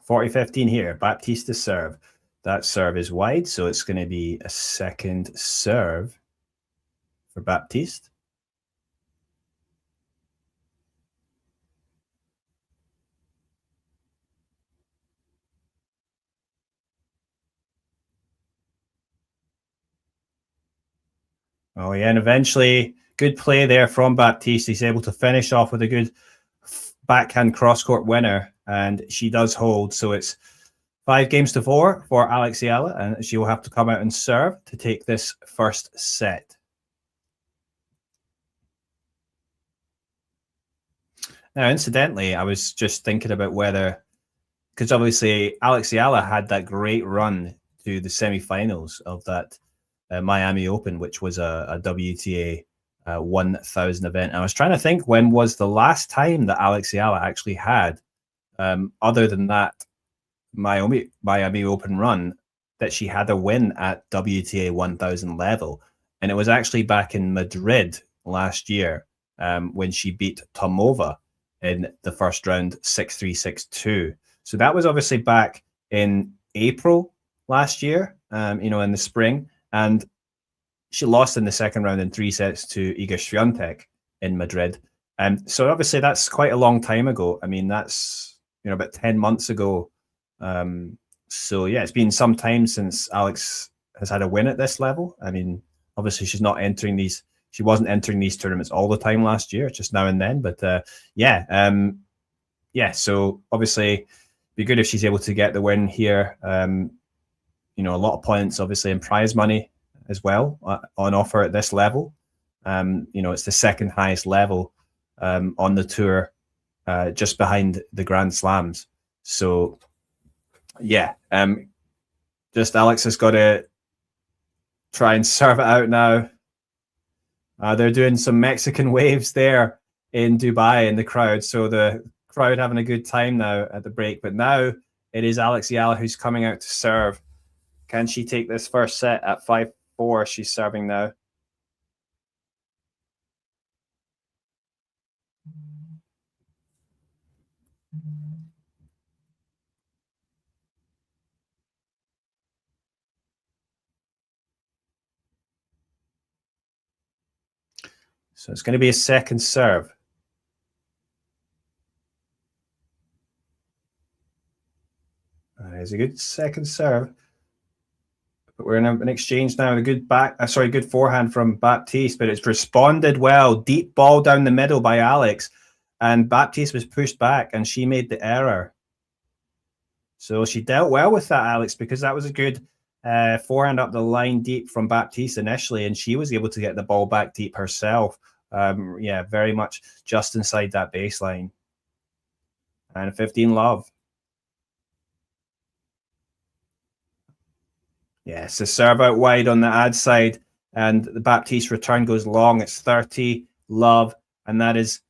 (40-15) here. Baptiste to serve. That serve is wide, so it's going to be a second serve for Baptiste. Oh, yeah, and eventually, good play there from Baptiste. He's able to finish off with a good backhand cross-court winner, and she does hold. So it's 5-4 for Alexandra Eala, and she will have to come out and serve to take this first set. Now, incidentally, I was just thinking about whether, because obviously Alexandra Eala had that great run to the semifinals of that Miami Open, which was a WTA 1000 event. And I was trying to think, when was the last time that Alexandra Eala actually had, other than that Miami Open run, that she had a win at WTA 1000 level. And it was actually back in Madrid last year, when she beat Tomova in the first round 6-3, 6-2. So that was obviously back in April last year, in the spring. And she lost in the second round in 3 sets to Iga Swiatek in Madrid. So obviously that's quite a long time ago. I mean, that's about 10 months ago. So yeah, it's been some time since Alex has had a win at this level. I mean, obviously she wasn't entering these tournaments all the time last year, just now and then. But so obviously be good if she's able to get the win here. A lot of points, obviously, and prize money as well on offer at this level. It's the second highest level on the tour, just behind the Grand Slams. So, yeah, just Alex has got to try and serve it out now. They're doing some Mexican waves there in Dubai in the crowd. So the crowd having a good time now at the break. But now it is Alexandra Eala who's coming out to serve. Can she take this first set at 5-4? She's serving now. So it's going to be a second serve. It's a good second serve. But we're in an exchange now. A good good forehand from Baptiste, but it's responded well. Deep ball down the middle by Alex, and Baptiste was pushed back, and she made the error. So she dealt well with that, Alex, because that was a good forehand up the line deep from Baptiste initially, and she was able to get the ball back deep herself. Very much just inside that baseline. And 15 love. Yes, the serve out wide on the ad side, and the Baptiste return goes long. It's 30, love, and that is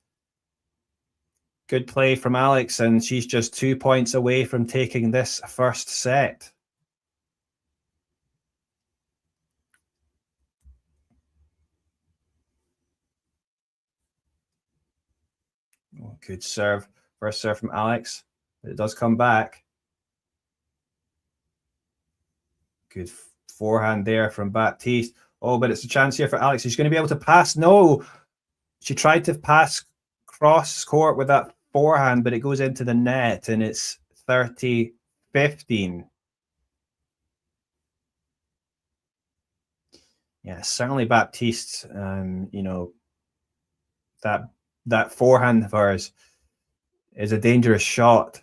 good play from Alex, and she's just 2 points away from taking this first set. Oh, good serve. First serve from Alex. But it does come back. Good forehand there from Baptiste. Oh, but it's a chance here for Alex. She's going to be able to pass. No, she tried to pass cross court with that forehand, but it goes into the net, and it's 30-15. Yeah, certainly Baptiste, you know, that forehand of hers is a dangerous shot.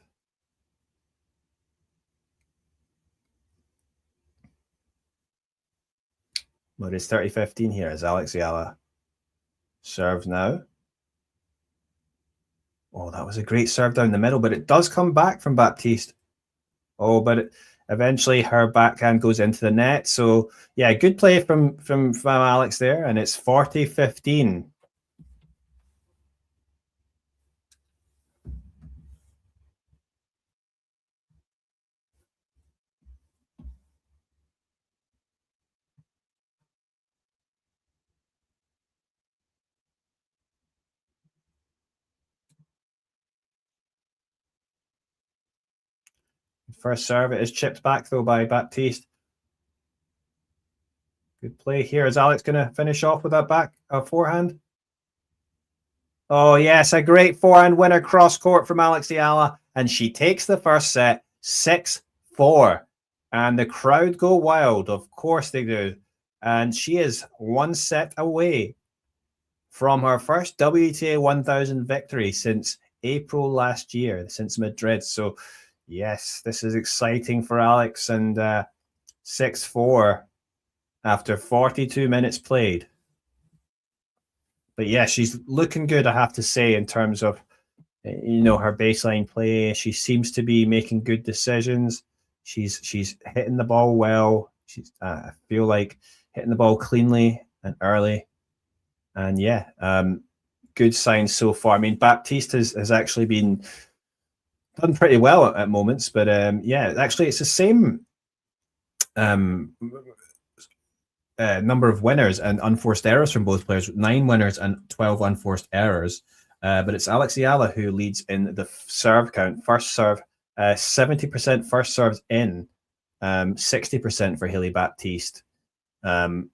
But it's 30-15 here as Alex Eala serves now. Oh, that was a great serve down the middle, but it does come back from Baptiste. Oh, but eventually her backhand goes into the net. So yeah, good play from Alex there, and it's 40-15. First serve, it is chipped back though by Baptiste. Good play here. Is Alex going to finish off with that back forehand? Oh yes, a great forehand winner cross court from Alex Eala, and she takes the first set 6-4, and the crowd go wild. Of course they do, and she is one set away from her first WTA 1000 victory since April last year, since Madrid. So yes, this is exciting for Alex, and 6-4 after 42 minutes played. But yeah, she's looking good, I have to say, in terms of, you know, her baseline play. She seems to be making good decisions. She's hitting the ball well. She's I feel like hitting the ball cleanly and early. And yeah, good signs so far. I mean, Baptiste has actually been done pretty well at moments, but yeah, actually it's the same number of winners and unforced errors from both players, 9 winners and 12 unforced errors. But it's Alex Eala who leads in the serve count. First serve, 70% first serves in, 60% for Hailey Baptiste. And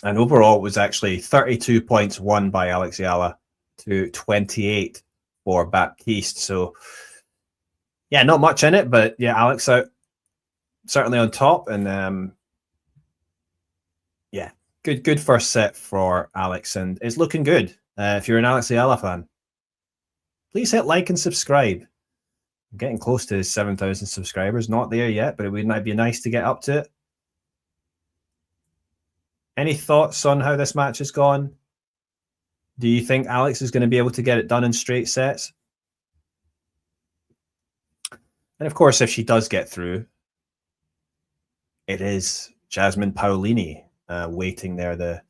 overall, it was actually 32 points won by Alex Eala to 28 for Baptiste. So, yeah, not much in it, but yeah, Alex out certainly on top, and yeah, good first set for Alex, and it's looking good. If you're an Alex Eala fan, please hit like and subscribe. I'm getting close to 7,000 subscribers, not there yet, but it would be nice to get up to it. Any thoughts on how this match has gone? Do you think Alex is going to be able to get it done in straight sets? And of course, if she does get through, it is Jasmine Paolini waiting there, the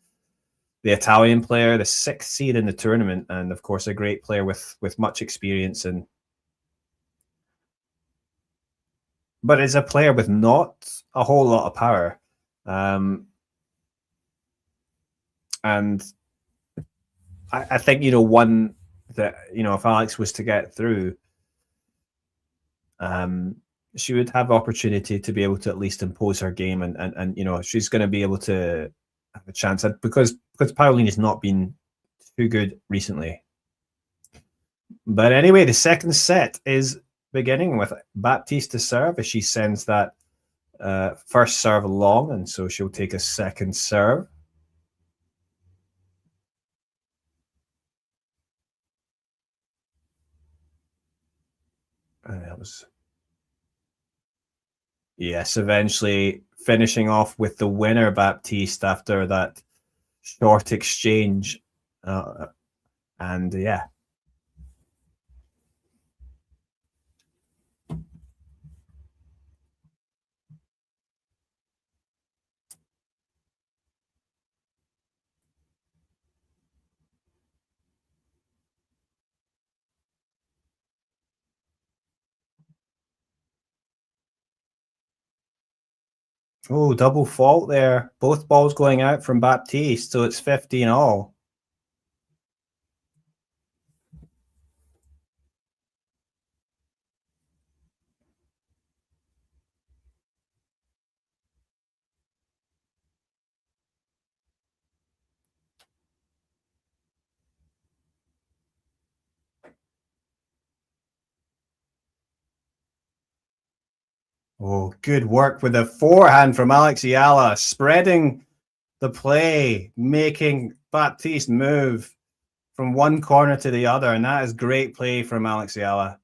Italian player, the 6th seed in the tournament, and of course a great player with much experience, but is a player with not a whole lot of power. And I think, you know, one that, you know, if Alex was to get through, she would have opportunity to be able to at least impose her game, and you know, she's going to be able to have a chance, because Paolini's not been too good recently. But anyway, the second set is beginning with Baptiste to serve as she sends that first serve long, and so she'll take a second serve. That was, yes, eventually finishing off with the winner, Baptiste, after that short exchange. And yeah. Oh, double fault there. Both balls going out from Baptiste, so it's 15 all. Oh, good work with the forehand from Alex Eala, spreading the play, making Baptiste move from one corner to the other, and that is great play from Alex Eala.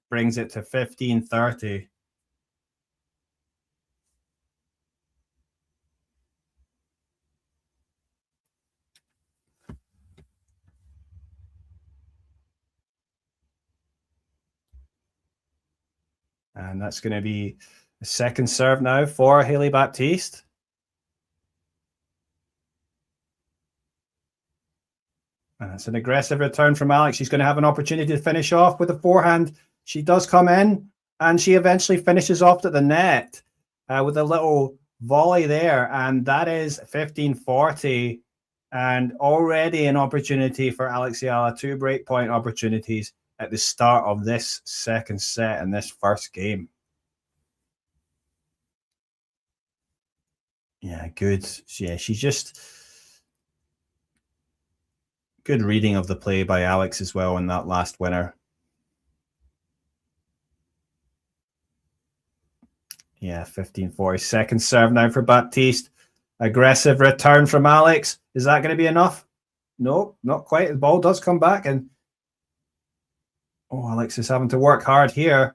Brings it to 15-30. And that's going to be the second serve now for Hailey Baptiste. And it's an aggressive return from Alex. She's going to have an opportunity to finish off with a forehand. She does come in, and she eventually finishes off at the net with a little volley there. And that is 15-40. And already an opportunity for Alex Eala, 2 breakpoint opportunities at the start of this second set in this first game. Yeah, good. Yeah, she's just good reading of the play by Alex as well in that last winner. Yeah, 15-40. Second serve now for Baptiste. Aggressive return from Alex. Is that going to be enough? No, not quite. The ball does come back, and Alex is having to work hard here.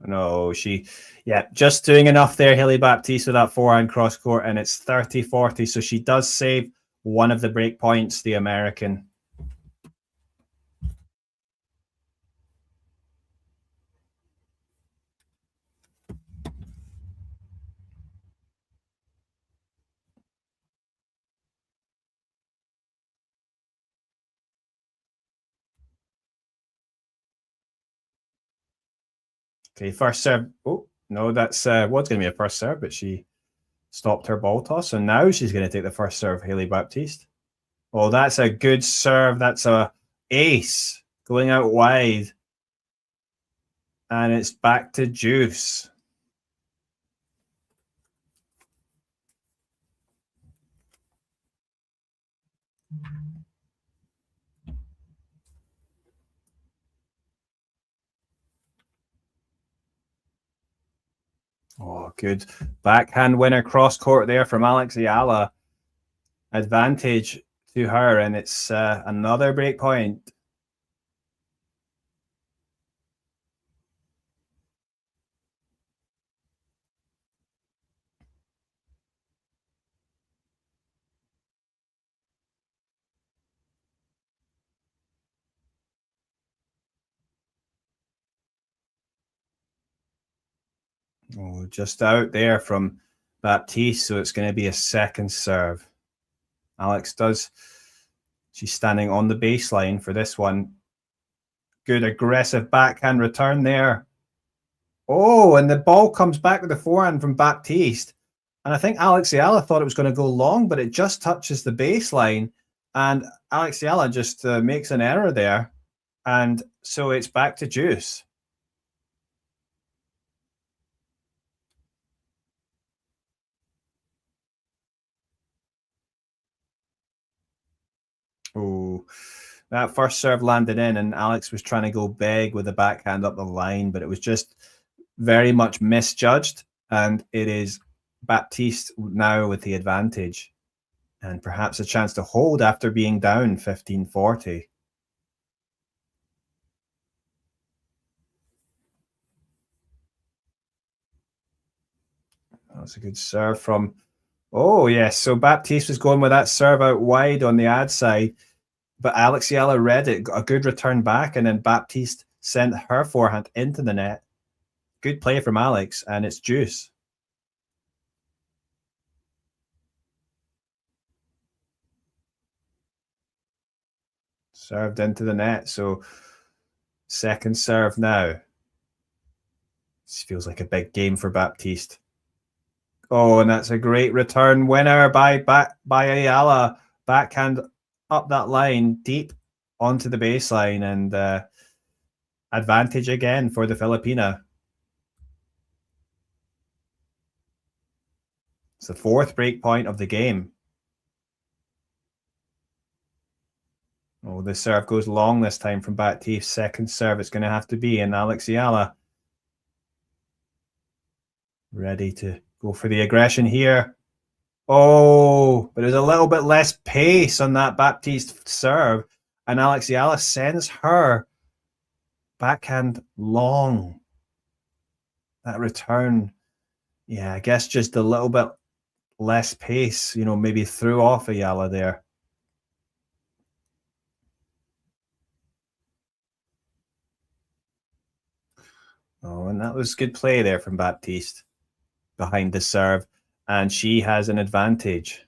No, just doing enough there, Hailey Baptiste, with that forehand cross court, and it's 30-40. So she does save one of the break points, the American. Okay, first serve. Oh, no, that's what's going to be a first serve, but she stopped her ball toss. So now she's going to take the first serve, Hailey Baptiste. Oh, that's a good serve. That's a ace going out wide. And it's back to Juice. Oh, good. Backhand winner cross court there from Alex Eala. Advantage to her, and it's another break point. Oh, just out there from Baptiste, so it's going to be a second serve. Alex does. She's standing on the baseline for this one. Good aggressive backhand return there. Oh, and the ball comes back with the forehand from Baptiste. And I think Alex Eala thought it was going to go long, but it just touches the baseline. And Alex Eala just makes an error there. And so it's back to Juice. Oh, that first serve landed in, and Alex was trying to go big with the backhand up the line, but it was just very much misjudged. And it is Baptiste now with the advantage, and perhaps a chance to hold after being down 15-40. That's a good serve from. Oh, yes. So Baptiste was going with that serve out wide on the ad side, but Alex Eala read it, got a good return back, and then Baptiste sent her forehand into the net. Good play from Alex, and it's Juice. Served into the net, so second serve now. This feels like a big game for Baptiste. Oh, and that's a great return winner by Ayala. Backhand up that line, deep onto the baseline, and advantage again for the Filipina. It's the fourth break point of the game. Oh, the serve goes long this time from Baptiste. Second serve, it's going to have to be, and Alexandra Eala ready to go for the aggression here. Oh, but there's a little bit less pace on that Baptiste serve, and Alexandra Eala sends her backhand long. That return, yeah, I guess just a little bit less pace, maybe threw off Ayala there. Oh, and that was good play there from Baptiste behind the serve, and she has an advantage.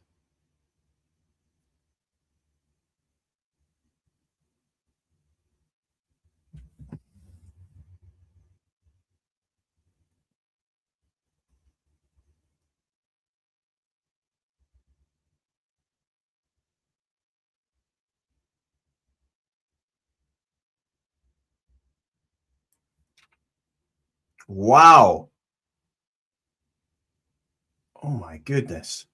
Wow. Oh my goodness.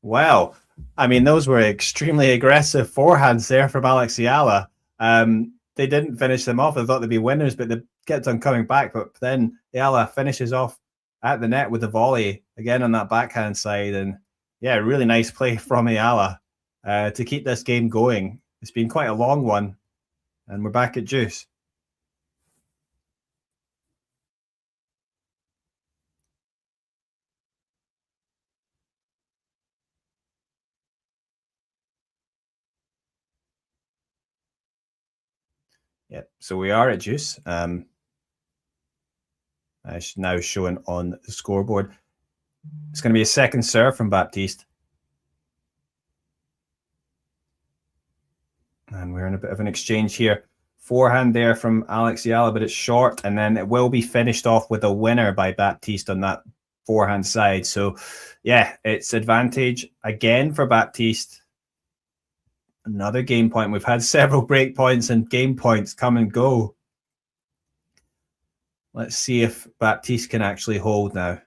Well, I mean, those were extremely aggressive forehands there from Alexandra Eala. They didn't finish them off. I thought they'd be winners, but they kept on coming back. But then Eala finishes off at the net with a volley again on that backhand side. And yeah, really nice play from Eala to keep this game going. It's been quite a long one, and we're back at juice. Yep, so we are at juice. Now showing on the scoreboard. It's going to be a second serve from Baptiste. And we're in a bit of an exchange here. Forehand there from Alexandra Eala, but it's short, and then it will be finished off with a winner by Baptiste on that forehand side. So, yeah, it's advantage again for Baptiste. Another game point. We've had several break points and game points come and go. Let's see if Baptiste can actually hold now.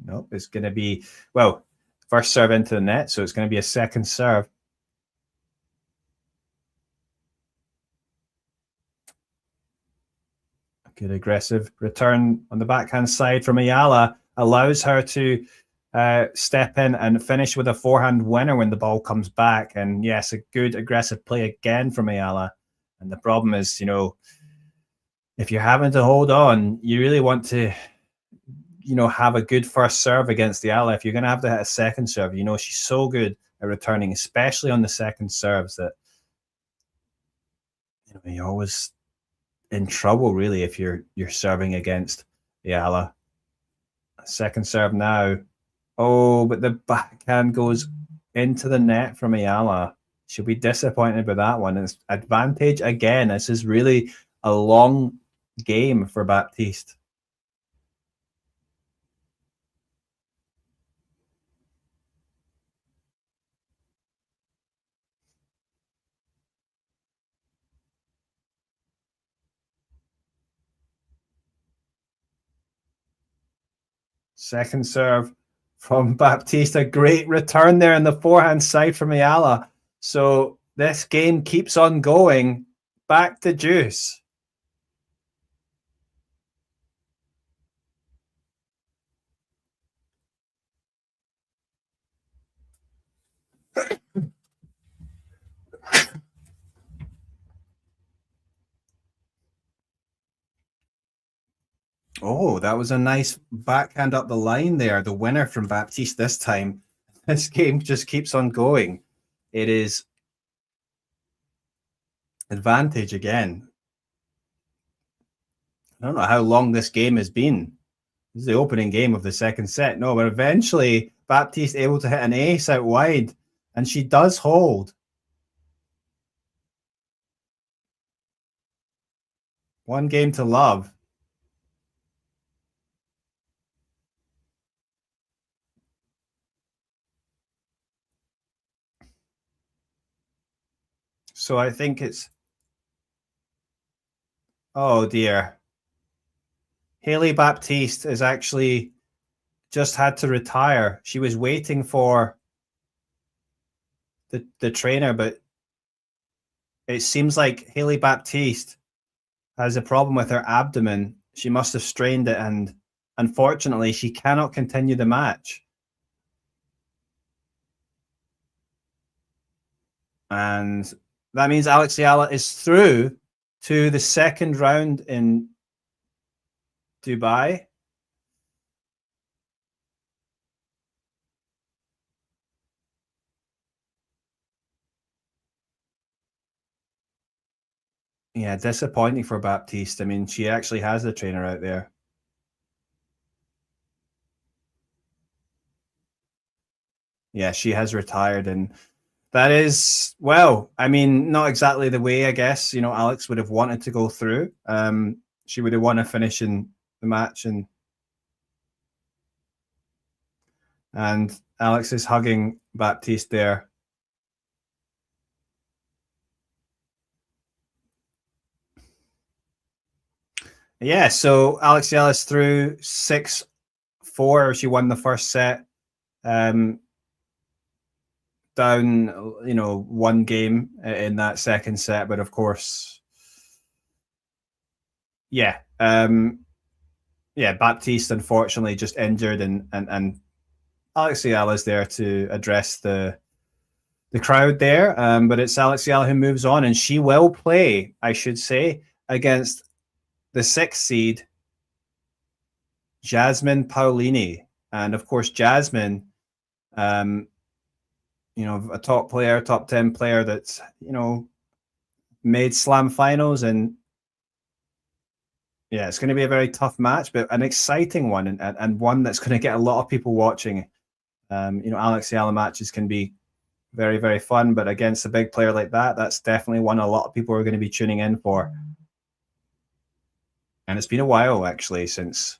Nope, it's going to be, well, first serve into the net, so it's going to be a second serve. Good aggressive return on the backhand side from Eala allows her to step in and finish with a forehand winner when the ball comes back. And yes, a good aggressive play again from Eala. And the problem is, if you're having to hold on, you really want to, have a good first serve against Eala. If you're going to have to hit a second serve, she's so good at returning, especially on the second serves, that you're always in trouble, really, if you're serving against Eala. Second serve now. Oh, but the backhand goes into the net from Eala. She'll be disappointed with that one. It's advantage again. This is really a long game for Baptiste. Second serve from Baptiste. A great return there in the forehand side from Eala. So this game keeps on going. Back to juice. Oh, that was a nice backhand up the line there. The winner from Baptiste this time. This game just keeps on going. It is advantage again. I don't know how long this game has been. This is the opening game of the second set. No, but eventually Baptiste able to hit an ace out wide, and she does hold. One game to love. So I think it's... Oh, dear. Hailey Baptiste has actually just had to retire. She was waiting for the trainer, but it seems like Hailey Baptiste has a problem with her abdomen. She must have strained it, and unfortunately, she cannot continue the match. And that means Alex Eala is through to the second round in Dubai. Yeah, disappointing for Baptiste. I mean, she actually has the trainer out there. Yeah, she has retired, and that is, well, I mean, not exactly the way, I guess, Alex would have wanted to go through. She would have wanted to finish in the match, and Alex is hugging Baptiste there. Yeah, so Alex Eala is through 6-4. She won the first set. Down, one game in that second set, but of course, Baptiste unfortunately just injured, and Alex Eala is there to address the crowd there. But it's Alex Eala who moves on, and she will play, I should say, against the 6th seed, Jasmine Paolini. And of course, Jasmine, a top player, top 10 player that's, made slam finals. And yeah, it's going to be a very tough match, but an exciting one, and one that's going to get a lot of people watching. Alex Eala matches can be very, very fun, but against a big player like that, that's definitely one a lot of people are going to be tuning in for. And it's been a while, actually, since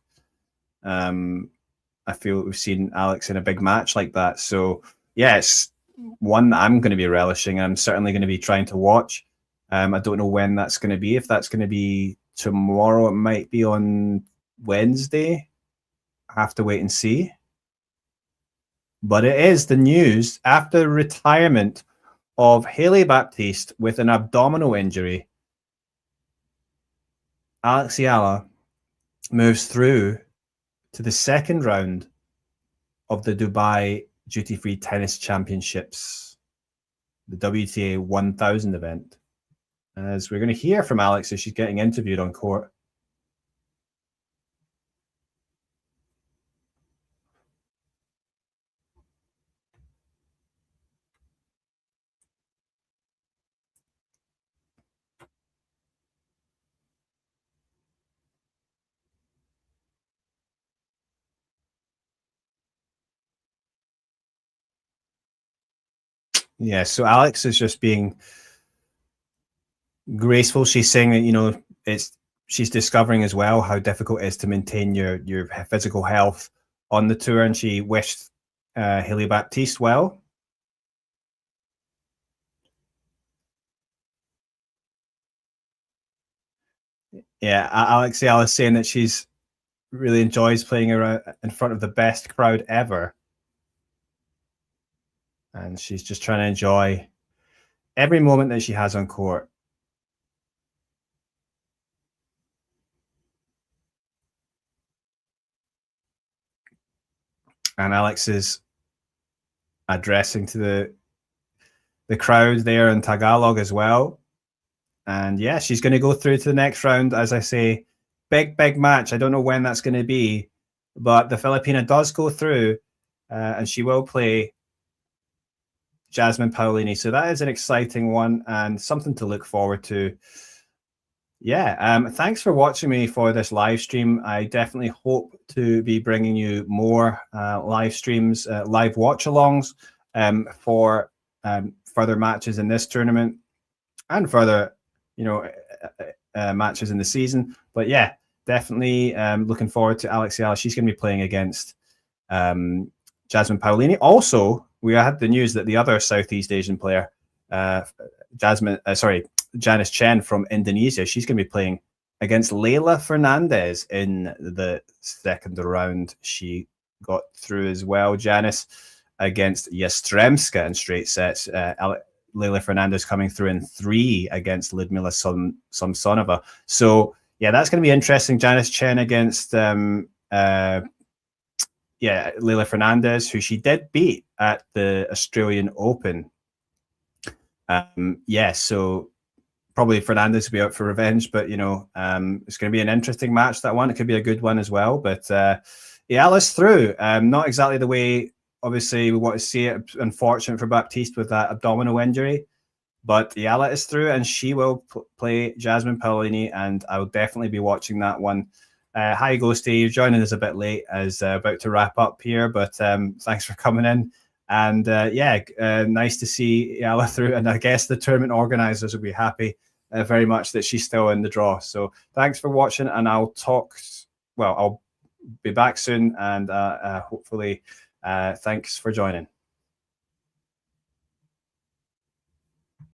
I feel we've seen Alex in a big match like that. So, yeah, it's one that I'm going to be relishing, and I'm certainly going to be trying to watch. I don't know when that's going to be. If that's going to be tomorrow, it might be on Wednesday. I have to wait and see. But it is the news after the retirement of Hailey Baptiste with an abdominal injury. Alex Eala moves through to the second round of the Dubai Duty-Free Tennis Championships, the WTA 1000 event. As we're going to hear from Alex as she's getting interviewed on court. Yeah, so Alex is just being graceful. She's saying that, she's discovering as well how difficult it is to maintain your physical health on the tour, and she wished Hailey Baptiste well. Yeah, Alex Eala is saying that she's really enjoys playing around in front of the best crowd ever. And she's just trying to enjoy every moment that she has on court. And Alex is addressing to the crowd there in Tagalog as well. And yeah, she's going to go through to the next round. As I say, big match. I don't know when that's going to be, but the Filipina does go through, and she will play Jasmine Paolini. So that is an exciting one and something to look forward to. Yeah, thanks for watching me for this live stream. I definitely hope to be bringing you more live streams, live watch-alongs for further matches in this tournament and further, matches in the season. But yeah, definitely looking forward to Alexandra Eala. She's going to be playing against Jasmine Paolini. Also, we had the news that the other Southeast Asian player, Janice Chen from Indonesia, she's going to be playing against Leila Fernandez in the second round. She got through as well. Janice against Yastremska in straight sets. Leila Fernandez coming through in 3 against Ludmila Samsonova. So yeah, that's going to be interesting. Janice Chen against Leila Fernandez, who she did beat at the Australian Open. So probably Fernandez will be out for revenge, but it's going to be an interesting match, that one. It could be a good one as well. But Eala's through. Not exactly the way, obviously, we want to see it. Unfortunate for Baptiste with that abdominal injury. But Eala is through, and she will play Jasmine Paolini, and I will definitely be watching that one. Hi, Ghosty. You're joining us a bit late, as about to wrap up here, but thanks for coming in. And nice to see Eala through, and I guess the tournament organisers will be happy very much that she's still in the draw. So thanks for watching, and I'll be back soon, and hopefully thanks for joining.